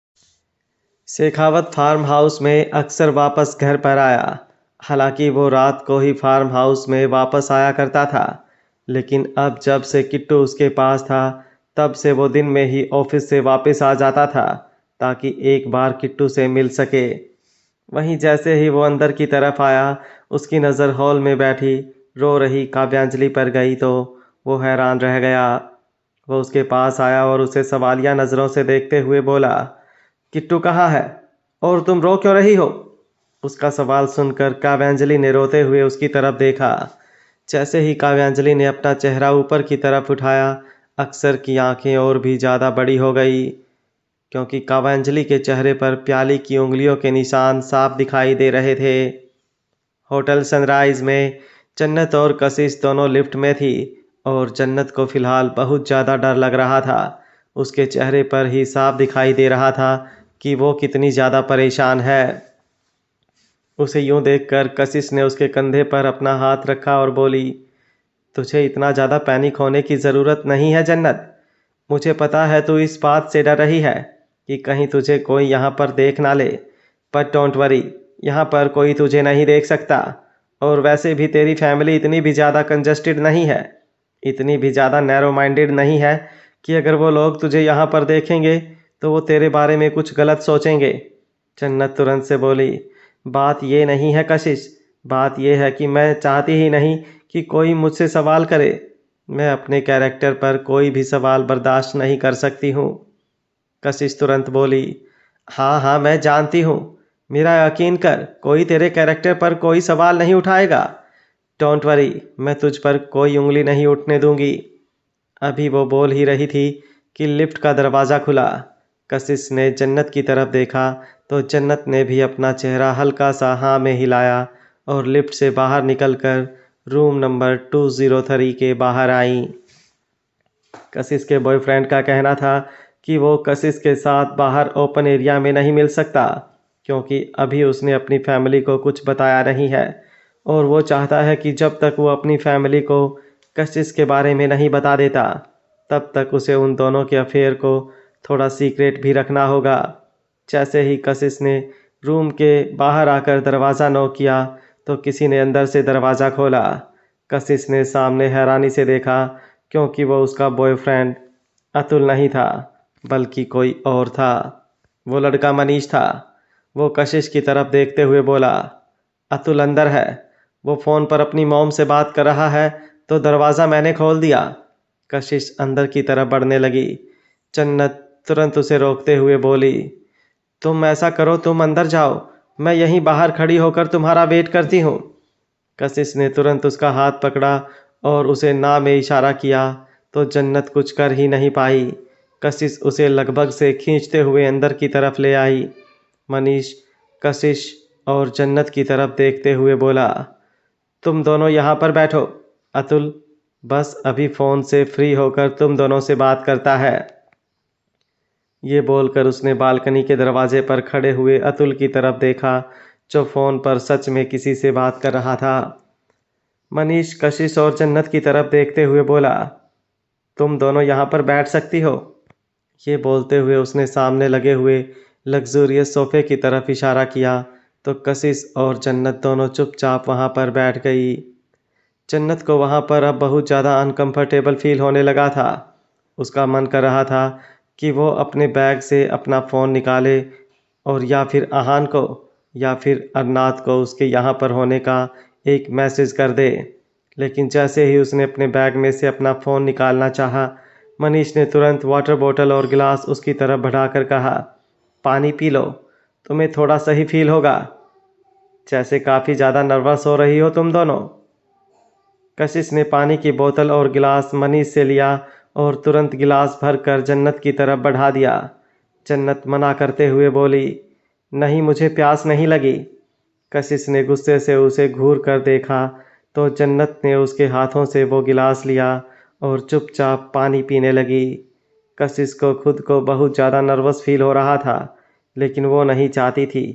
शेखावत फार्म हाउस में अक्सर वापस घर पर आया। हालांकि वो रात को ही फार्म हाउस में वापस आया करता था, लेकिन अब जब से किट्टू उसके पास था तब से वो दिन में ही ऑफिस से वापस आ जाता था ताकि एक बार किट्टू से मिल सके। वहीं जैसे ही वो अंदर की तरफ आया, उसकी नज़र हॉल में बैठी रो रही काव्यांजलि पर गई तो वो हैरान रह गया। वो उसके पास आया और उसे सवालिया नज़रों से देखते हुए बोला, किट्टू कहाँ है और तुम रो क्यों रही हो? उसका सवाल सुनकर काव्यांजलि ने रोते हुए उसकी तरफ देखा। जैसे ही काव्यांजलि ने अपना चेहरा ऊपर की तरफ उठाया, अक्सर की आंखें और भी ज़्यादा बड़ी हो गई, क्योंकि काव्यांजलि के चेहरे पर प्याली की उंगलियों के निशान साफ दिखाई दे रहे थे। होटल सनराइज में जन्नत और कशिश दोनों लिफ्ट में थी और जन्नत को फिलहाल बहुत ज़्यादा डर लग रहा था। उसके चेहरे पर ही साफ दिखाई दे रहा था कि वो कितनी ज़्यादा परेशान है। उसे यूं देखकर कशिश ने उसके कंधे पर अपना हाथ रखा और बोली, तुझे इतना ज़्यादा पैनिक होने की ज़रूरत नहीं है जन्नत। मुझे पता है तू इस बात से डर रही है कि कहीं तुझे कोई यहाँ पर देख ना ले, पर डोंट वरी, यहाँ पर कोई तुझे नहीं देख सकता। और वैसे भी तेरी फैमिली इतनी भी ज़्यादा कंजस्टेड नहीं है, इतनी भी ज़्यादा नैरो माइंडेड नहीं है कि अगर वो लोग तुझे यहाँ पर देखेंगे तो वो तेरे बारे में कुछ गलत सोचेंगे। जन्नत तुरंत से बोली, बात ये नहीं है कशिश, बात ये है कि मैं चाहती ही नहीं कि कोई मुझसे सवाल करे। मैं अपने कैरेक्टर पर कोई भी सवाल बर्दाश्त नहीं कर सकती हूँ। कशिश तुरंत बोली, हाँ हाँ मैं जानती हूँ, मेरा यकीन कर, कोई तेरे कैरेक्टर पर कोई सवाल नहीं उठाएगा। डोंट वरी, मैं तुझ पर कोई उंगली नहीं उठने दूंगी। अभी वो बोल ही रही थी कि लिफ्ट का दरवाज़ा खुला। कशिश ने जन्नत की तरफ देखा तो जन्नत ने भी अपना चेहरा हल्का सा हाँ में हिलाया और लिफ्ट से बाहर निकलकर रूम नंबर 203 के बाहर आई। कशिश के बॉयफ्रेंड का कहना था कि वो कशिश के साथ बाहर ओपन एरिया में नहीं मिल सकता, क्योंकि अभी उसने अपनी फैमिली को कुछ बताया नहीं है और वो चाहता है कि जब तक वो अपनी फैमिली को कशिश के बारे में नहीं बता देता तब तक उसे उन दोनों के अफेयर को थोड़ा सीक्रेट भी रखना होगा। जैसे ही कशिश ने रूम के बाहर आकर दरवाज़ा नॉक किया तो किसी ने अंदर से दरवाज़ा खोला। कशिश ने सामने हैरानी से देखा, क्योंकि वो उसका बॉयफ्रेंड अतुल नहीं था बल्कि कोई और था। वो लड़का मनीष था। वो कशिश की तरफ देखते हुए बोला, अतुल अंदर है, वो फ़ोन पर अपनी मॉम से बात कर रहा है तो दरवाज़ा मैंने खोल दिया। कशिश अंदर की तरफ बढ़ने लगी। जन्नत तुरंत उसे रोकते हुए बोली, तुम ऐसा करो, तुम अंदर जाओ, मैं यहीं बाहर खड़ी होकर तुम्हारा वेट करती हूँ। कशिश ने तुरंत उसका हाथ पकड़ा और उसे ना में इशारा किया तो जन्नत कुछ कर ही नहीं पाई। कशिश उसे लगभग से खींचते हुए अंदर की तरफ ले आई। मनीष कशिश और जन्नत की तरफ देखते हुए बोला, तुम दोनों यहाँ पर बैठो, अतुल बस अभी फ़ोन से फ्री होकर तुम दोनों से बात करता है। ये बोलकर उसने बालकनी के दरवाजे पर खड़े हुए अतुल की तरफ देखा, जो फ़ोन पर सच में किसी से बात कर रहा था। मनीष कशिश और जन्नत की तरफ देखते हुए बोला, तुम दोनों यहाँ पर बैठ सकती हो। ये बोलते हुए उसने सामने लगे हुए लग्जूरियस सोफे की तरफ इशारा किया तो कशिश और जन्नत दोनों चुपचाप वहाँ पर बैठ गई। जन्नत को वहाँ पर अब बहुत ज़्यादा अनकंफर्टेबल फील होने लगा था। उसका मन कर रहा था कि वो अपने बैग से अपना फ़ोन निकाले और या फिर आहान को या फिर अरनाथ को उसके यहाँ पर होने का एक मैसेज कर दे, लेकिन जैसे ही उसने अपने बैग में से अपना फ़ोन निकालना चाहा, मनीष ने तुरंत वाटर बोतल और गिलास उसकी तरफ बढ़ाकर कहा, पानी पी लो, तुम्हें थोड़ा सही फील होगा। जैसे काफ़ी ज़्यादा नर्वस हो रही हो तुम दोनों। कशिश ने पानी की बोतल और गिलास मनीष से लिया और तुरंत गिलास भरकर जन्नत की तरफ बढ़ा दिया। जन्नत मना करते हुए बोली, नहीं, मुझे प्यास नहीं लगी। कशिश ने गुस्से से उसे घूर कर देखा तो जन्नत ने उसके हाथों से वो गिलास लिया और चुपचाप पानी पीने लगी। कशिश को खुद को बहुत ज़्यादा नर्वस फील हो रहा था, लेकिन वो नहीं चाहती थी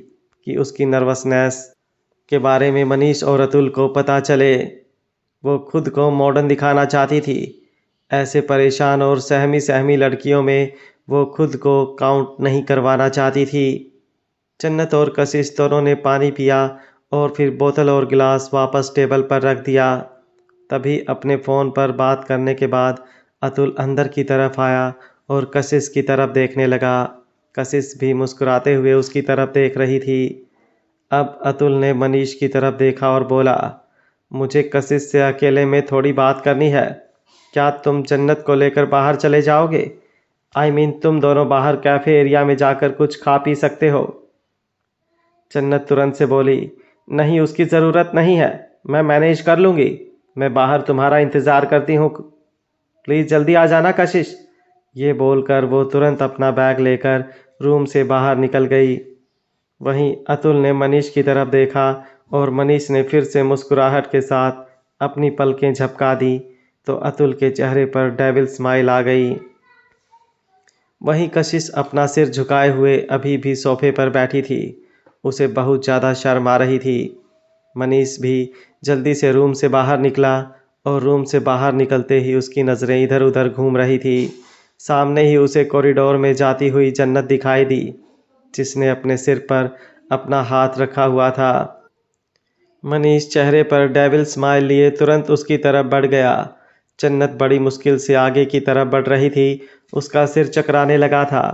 कि उसकी नर्वसनेस के बारे में मनीष और अतुल को पता चले। वो खुद को मॉडर्न दिखाना चाहती थी। ऐसे परेशान और सहमी सहमी लड़कियों में वो खुद को काउंट नहीं करवाना चाहती थी। जन्नत और कशिश दोनों ने पानी पिया और फिर बोतल और गिलास वापस टेबल पर रख दिया। तभी अपने फ़ोन पर बात करने के बाद अतुल अंदर की तरफ आया और कशिश की तरफ देखने लगा। कशिश भी मुस्कुराते हुए उसकी तरफ देख रही थी। अब अतुल ने मनीष की तरफ देखा और बोला, मुझे कशिश से अकेले में थोड़ी बात करनी है। क्या तुम जन्नत को लेकर बाहर चले जाओगे? तुम दोनों बाहर कैफ़े एरिया में जाकर कुछ खा पी सकते हो। जन्नत तुरंत से बोली, नहीं, उसकी ज़रूरत नहीं है, मैं मैनेज कर लूँगी। मैं बाहर तुम्हारा इंतज़ार करती हूँ, प्लीज़ जल्दी आ जाना कशिश। ये बोलकर वो तुरंत अपना बैग लेकर रूम से बाहर निकल गई। वहीं अतुल ने मनीष की तरफ देखा और मनीष ने फिर से मुस्कुराहट के साथ अपनी पलकें झपका दी तो अतुल के चेहरे पर डेविल स्माइल आ गई। वहीं कशिश अपना सिर झुकाए हुए अभी भी सोफे पर बैठी थी। उसे बहुत ज़्यादा शर्म आ रही थी। मनीष भी जल्दी से रूम से बाहर निकला और रूम से बाहर निकलते ही उसकी नज़रें इधर उधर घूम रही थी। सामने ही उसे कॉरिडोर में जाती हुई जन्नत दिखाई दी, जिसने अपने सिर पर अपना हाथ रखा हुआ था। मनीष चेहरे पर डेविल स्माइल लिए तुरंत उसकी तरफ बढ़ गया। जन्नत बड़ी मुश्किल से आगे की तरफ बढ़ रही थी। उसका सिर चकराने लगा था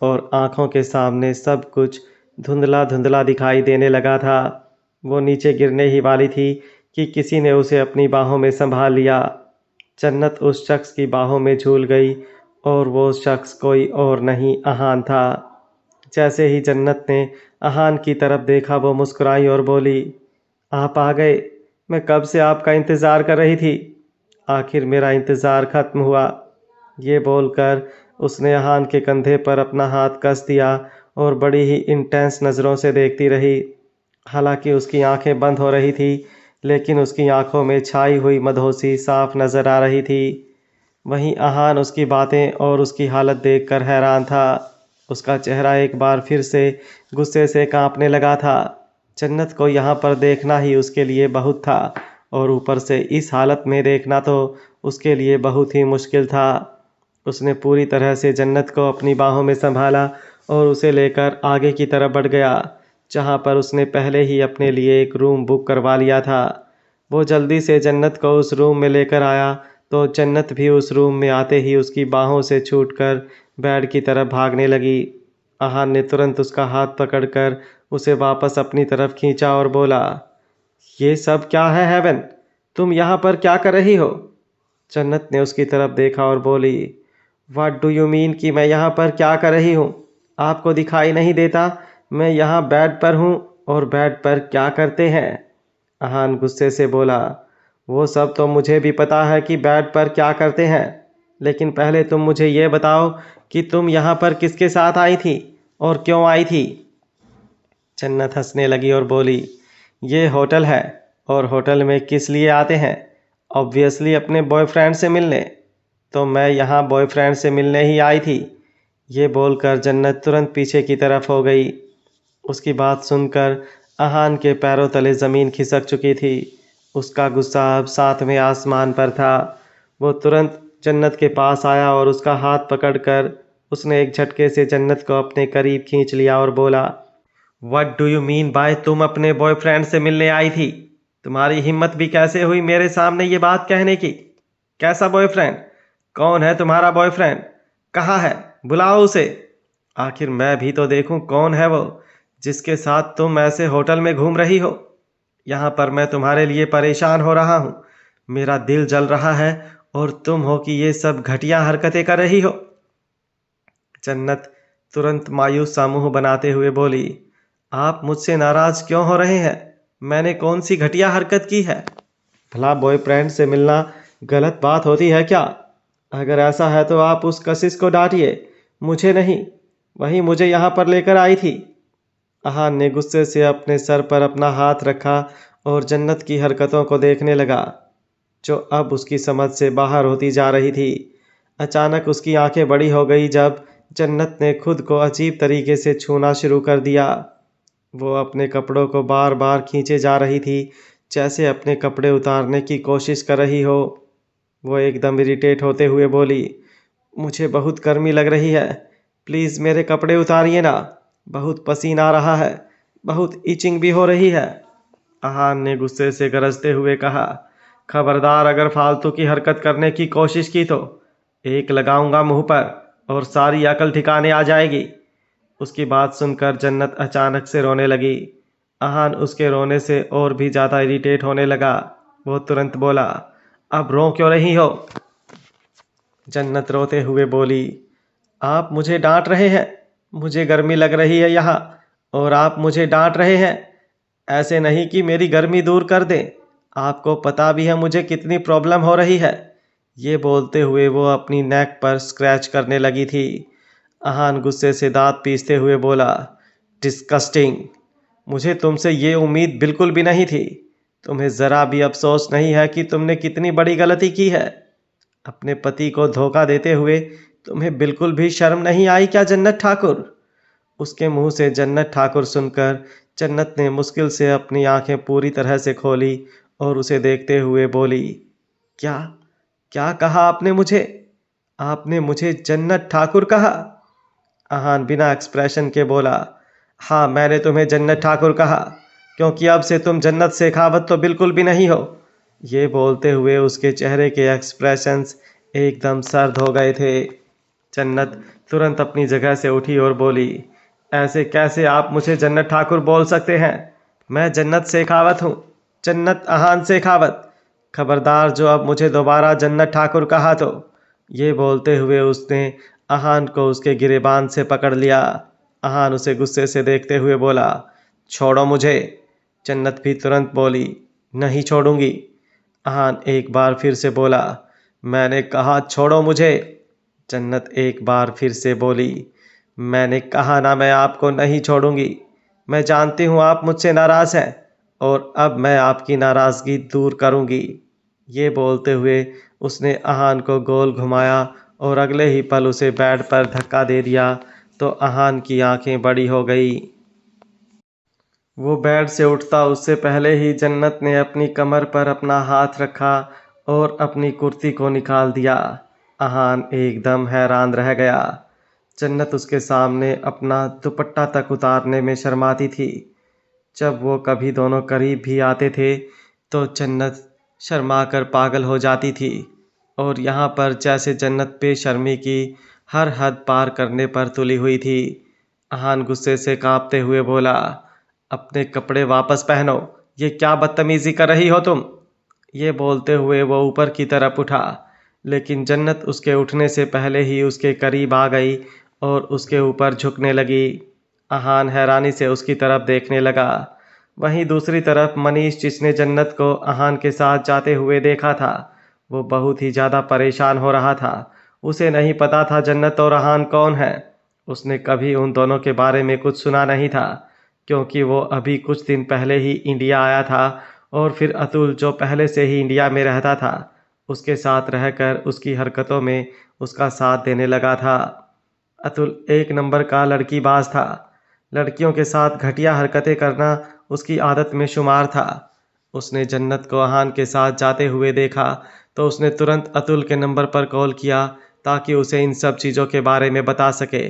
और आंखों के सामने सब कुछ धुंधला धुंधला दिखाई देने लगा था। वो नीचे गिरने ही वाली थी कि किसी ने उसे अपनी बाहों में संभाल लिया। जन्नत उस शख्स की बाहों में झूल गई और वो शख्स कोई और नहीं, अहान था। जैसे ही जन्नत ने अहान की तरफ देखा वो मुस्कुराई और बोली, आप आ गए, मैं कब से आपका इंतज़ार कर रही थी। आखिर मेरा इंतज़ार ख़त्म हुआ। ये बोलकर उसने अहान के कंधे पर अपना हाथ कस दिया और बड़ी ही इंटेंस नज़रों से देखती रही। हालांकि उसकी आंखें बंद हो रही थी, लेकिन उसकी आंखों में छाई हुई मदहोशी साफ नज़र आ रही थी। वहीं अहान उसकी बातें और उसकी हालत देखकर हैरान था। उसका चेहरा एक बार फिर से गुस्से से कांपने लगा था। जन्नत को यहाँ पर देखना ही उसके लिए बहुत था और ऊपर से इस हालत में देखना तो उसके लिए बहुत ही मुश्किल था। उसने पूरी तरह से जन्नत को अपनी बाहों में संभाला और उसे लेकर आगे की तरफ बढ़ गया, जहाँ पर उसने पहले ही अपने लिए एक रूम बुक करवा लिया था। वो जल्दी से जन्नत को उस रूम में लेकर आया तो जन्नत भी उस रूम में आते ही उसकी बाहों से छूटकर बेड की तरफ भागने लगी। अहान ने तुरंत उसका हाथ पकड़कर उसे वापस अपनी तरफ खींचा और बोला, ये सब क्या है हेवन? तुम यहाँ पर क्या कर रही हो? जन्नत ने उसकी तरफ देखा और बोली, व्हाट डू यू मीन कि मैं यहाँ पर क्या कर रही हूँ? आपको दिखाई नहीं देता मैं यहाँ बेड पर हूँ और बेड पर क्या करते हैं? अहान गुस्से से बोला, वो सब तो मुझे भी पता है कि बेड पर क्या करते हैं, लेकिन पहले तुम मुझे ये बताओ कि तुम यहाँ पर किसके साथ आई थी और क्यों आई थी? जन्नत हंसने लगी और बोली, ये होटल है और होटल में किस लिए आते हैं? ऑब्वियसली अपने बॉयफ्रेंड से मिलने। तो मैं यहाँ बॉयफ्रेंड से मिलने ही आई थी। ये बोलकर जन्नत तुरंत पीछे की तरफ हो गई। उसकी बात सुनकर अहान के पैरों तले ज़मीन खिसक चुकी थी। उसका गुस्सा अब सातवें आसमान पर था। वो तुरंत जन्नत के पास आया और उसका हाथ पकड़कर उसने एक झटके से जन्नत को अपने करीब खींच लिया और बोला, what do you mean by तुम अपने बॉयफ्रेंड से मिलने आई थी? तुम्हारी हिम्मत भी कैसे हुई मेरे सामने ये बात कहने की? कैसा बॉयफ्रेंड? कौन है तुम्हारा बॉयफ्रेंड? कहाँ है? बुलाओ उसे। आखिर मैं भी तो देखूं कौन है वो जिसके साथ तुम ऐसे होटल में घूम रही हो। यहाँ पर मैं तुम्हारे लिए परेशान हो रहा हूँ। मेरा दिल जल रहा है और तुम हो कि ये सब घटिया हरकतें कर रही हो। जन्नत तुरंत मायूस सा मुंह बनाते हुए बोली, आप मुझसे नाराज क्यों हो रहे हैं? मैंने कौन सी घटिया हरकत की है? भला बॉयफ्रेंड से मिलना गलत बात होती है क्या? अगर ऐसा है तो आप उस कशिश को डांटिए, मुझे नहीं। वही मुझे यहाँ पर लेकर आई थी। अहान ने गुस्से से अपने सर पर अपना हाथ रखा और जन्नत की हरकतों को देखने लगा, जो अब उसकी समझ से बाहर होती जा रही थी। अचानक उसकी आंखें बड़ी हो गई जब जन्नत ने खुद को अजीब तरीके से छूना शुरू कर दिया। वो अपने कपड़ों को बार बार खींचे जा रही थी, जैसे अपने कपड़े उतारने की कोशिश कर रही हो। वो एकदम इरिटेट होते हुए बोली, मुझे बहुत गर्मी लग रही है, प्लीज़ मेरे कपड़े उतारिए ना, बहुत पसीना आ रहा है, बहुत इचिंग भी हो रही है। अहान ने गुस्से से गरजते हुए कहा, खबरदार अगर फालतू की हरकत करने की कोशिश की तो एक लगाऊंगा मुंह पर और सारी अकल ठिकाने आ जाएगी। उसकी बात सुनकर जन्नत अचानक से रोने लगी। अहान उसके रोने से और भी ज़्यादा इरिटेट होने लगा। वो तुरंत बोला, अब रो क्यों रही हो? जन्नत रोते हुए बोली, आप मुझे डांट रहे हैं, मुझे गर्मी लग रही है यहाँ और आप मुझे डांट रहे हैं। ऐसे नहीं कि मेरी गर्मी दूर कर दें, आपको पता भी है मुझे कितनी प्रॉब्लम हो रही है। ये बोलते हुए वो अपनी नेक पर स्क्रैच करने लगी थी। अहान गुस्से से दांत पीसते हुए बोला, डिस्कस्टिंग, मुझे तुमसे ये उम्मीद बिल्कुल भी नहीं थी। तुम्हें ज़रा भी अफसोस नहीं है कि तुमने कितनी बड़ी गलती की है? अपने पति को धोखा देते हुए तुम्हें बिल्कुल भी शर्म नहीं आई क्या जन्नत ठाकुर? उसके मुंह से जन्नत ठाकुर सुनकर जन्नत ने मुश्किल से अपनी आंखें पूरी तरह से खोली और उसे देखते हुए बोली, क्या क्या कहा आपने मुझे? आपने मुझे जन्नत ठाकुर कहा? अहान बिना एक्सप्रेशन के बोला, हाँ मैंने तुम्हें जन्नत ठाकुर कहा, क्योंकि अब से तुम जन्नत शेखावत तो बिल्कुल भी नहीं हो। ये बोलते हुए उसके चेहरे के एक्सप्रेशंस एकदम सर्द हो गए थे। जन्नत तुरंत अपनी जगह से उठी और बोली, ऐसे कैसे आप मुझे जन्नत ठाकुर बोल सकते हैं? मैं जन्नत शेखावत हूँ, जन्नत अहान शेखावत। खबरदार जो अब मुझे दोबारा जन्नत ठाकुर कहा तो। ये बोलते हुए उसने अहान को उसके गिरेबान से पकड़ लिया। अहान उसे गुस्से से देखते हुए बोला, छोड़ो मुझे। जन्नत भी तुरंत बोली, नहीं छोड़ूंगी। अहान एक बार फिर से बोला, मैंने कहा छोड़ो मुझे। जन्नत एक बार फिर से बोली, मैंने कहा ना मैं आपको नहीं छोड़ूंगी। मैं जानती हूँ आप मुझसे नाराज़ हैं और अब मैं आपकी नाराज़गी दूर करूंगी। ये बोलते हुए उसने अहान को गोल घुमाया और अगले ही पल उसे बेड पर धक्का दे दिया तो अहान की आंखें बड़ी हो गई। वो बेड से उठता उससे पहले ही जन्नत ने अपनी कमर पर अपना हाथ रखा और अपनी कुर्ती को निकाल दिया। अहान एकदम हैरान रह गया। जन्नत उसके सामने अपना दुपट्टा तक उतारने में शर्माती थी। जब वो कभी दोनों करीब भी आते थे तो जन्नत शर्मा कर पागल हो जाती थी और यहाँ पर जैसे जन्नत बेशर्मी की हर हद पार करने पर तुली हुई थी। अहान गुस्से से कांपते हुए बोला, अपने कपड़े वापस पहनो, ये क्या बदतमीजी कर रही हो तुम? ये बोलते हुए वो ऊपर की तरफ उठा, लेकिन जन्नत उसके उठने से पहले ही उसके करीब आ गई और उसके ऊपर झुकने लगी। अहान हैरानी से उसकी तरफ देखने लगा। वहीं दूसरी तरफ मनीष, जिसने जन्नत को अहान के साथ जाते हुए देखा था, वो बहुत ही ज़्यादा परेशान हो रहा था। उसे नहीं पता था जन्नत और अहान कौन है। उसने कभी उन दोनों के बारे में कुछ सुना नहीं था, क्योंकि वो अभी कुछ दिन पहले ही इंडिया आया था और फिर अतुल, जो पहले से ही इंडिया में रहता था, उसके साथ रहकर उसकी हरकतों में उसका साथ देने लगा था। अतुल एक नंबर का लड़कीबाज था। लड़कियों के साथ घटिया हरकतें करना उसकी आदत में शुमार था। उसने जन्नत को अहान के साथ जाते हुए देखा तो उसने तुरंत अतुल के नंबर पर कॉल किया ताकि उसे इन सब चीज़ों के बारे में बता सके,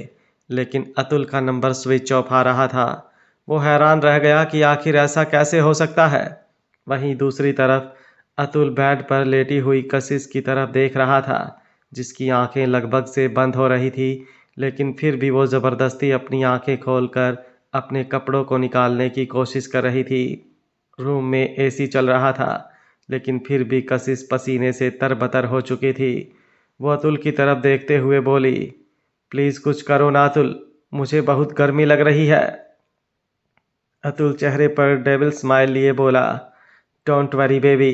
लेकिन अतुल का नंबर स्विच ऑफ आ रहा था। वो हैरान रह गया कि आखिर ऐसा कैसे हो सकता है। वहीं दूसरी तरफ अतुल बेड पर लेटी हुई कशिश की तरफ देख रहा था, जिसकी आंखें लगभग से बंद हो रही थी, लेकिन फिर भी वो ज़बरदस्ती अपनी आंखें खोलकर अपने कपड़ों को निकालने की कोशिश कर रही थी। रूम में एसी चल रहा था, लेकिन फिर भी कशिश पसीने से तरबतर हो चुकी थी। वो अतुल की तरफ देखते हुए बोली, प्लीज कुछ करो ना अतुल, मुझे बहुत गर्मी लग रही है। अतुल चेहरे पर डेविल स्माइल लिए बोला, डोंट वरी बेबी,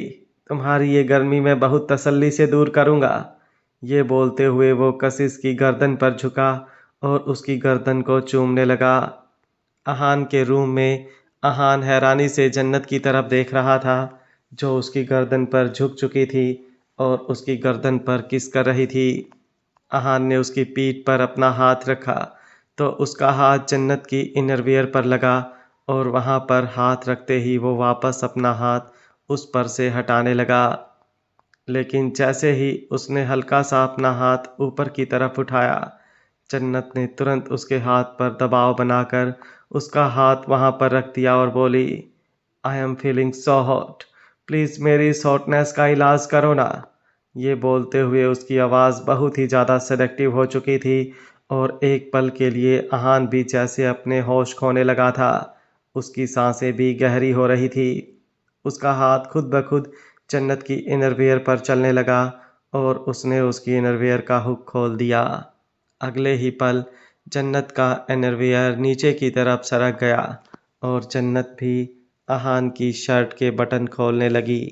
तुम्हारी ये गर्मी मैं बहुत तसल्ली से दूर करूंगा। ये बोलते हुए वो कशिश की गर्दन पर झुका और उसकी गर्दन को चूमने लगा। अहान के रूम में अहान हैरानी से जन्नत की तरफ देख रहा था, जो उसकी गर्दन पर झुक चुकी थी और उसकी गर्दन पर किस कर रही थी। अहान ने उसकी पीठ पर अपना हाथ रखा तो उसका हाथ जन्नत की इनरवियर पर लगा और वहां पर हाथ रखते ही वो वापस अपना हाथ उस पर से हटाने लगा। लेकिन जैसे ही उसने हल्का सा अपना हाथ ऊपर की तरफ उठाया, जन्नत ने तुरंत उसके हाथ पर दबाव बनाकर उसका हाथ वहां पर रख दिया और बोली, I am feeling so hot, please मेरी इस हॉटनेस का इलाज करो ना। ये बोलते हुए उसकी आवाज़ बहुत ही ज़्यादा सेलेक्टिव हो चुकी थी और एक पल के लिए अहान भी जैसे अपने होश खोने लगा था। उसकी सांसें भी गहरी हो रही थी। उसका हाथ खुद ब खुद जन्नत की इनरवियर पर चलने लगा और उसने उसकी इनरवियर का हुक खोल दिया। अगले ही पल जन्नत का इनरवियर नीचे की तरफ सरक गया और जन्नत भी अहान की शर्ट के बटन खोलने लगी।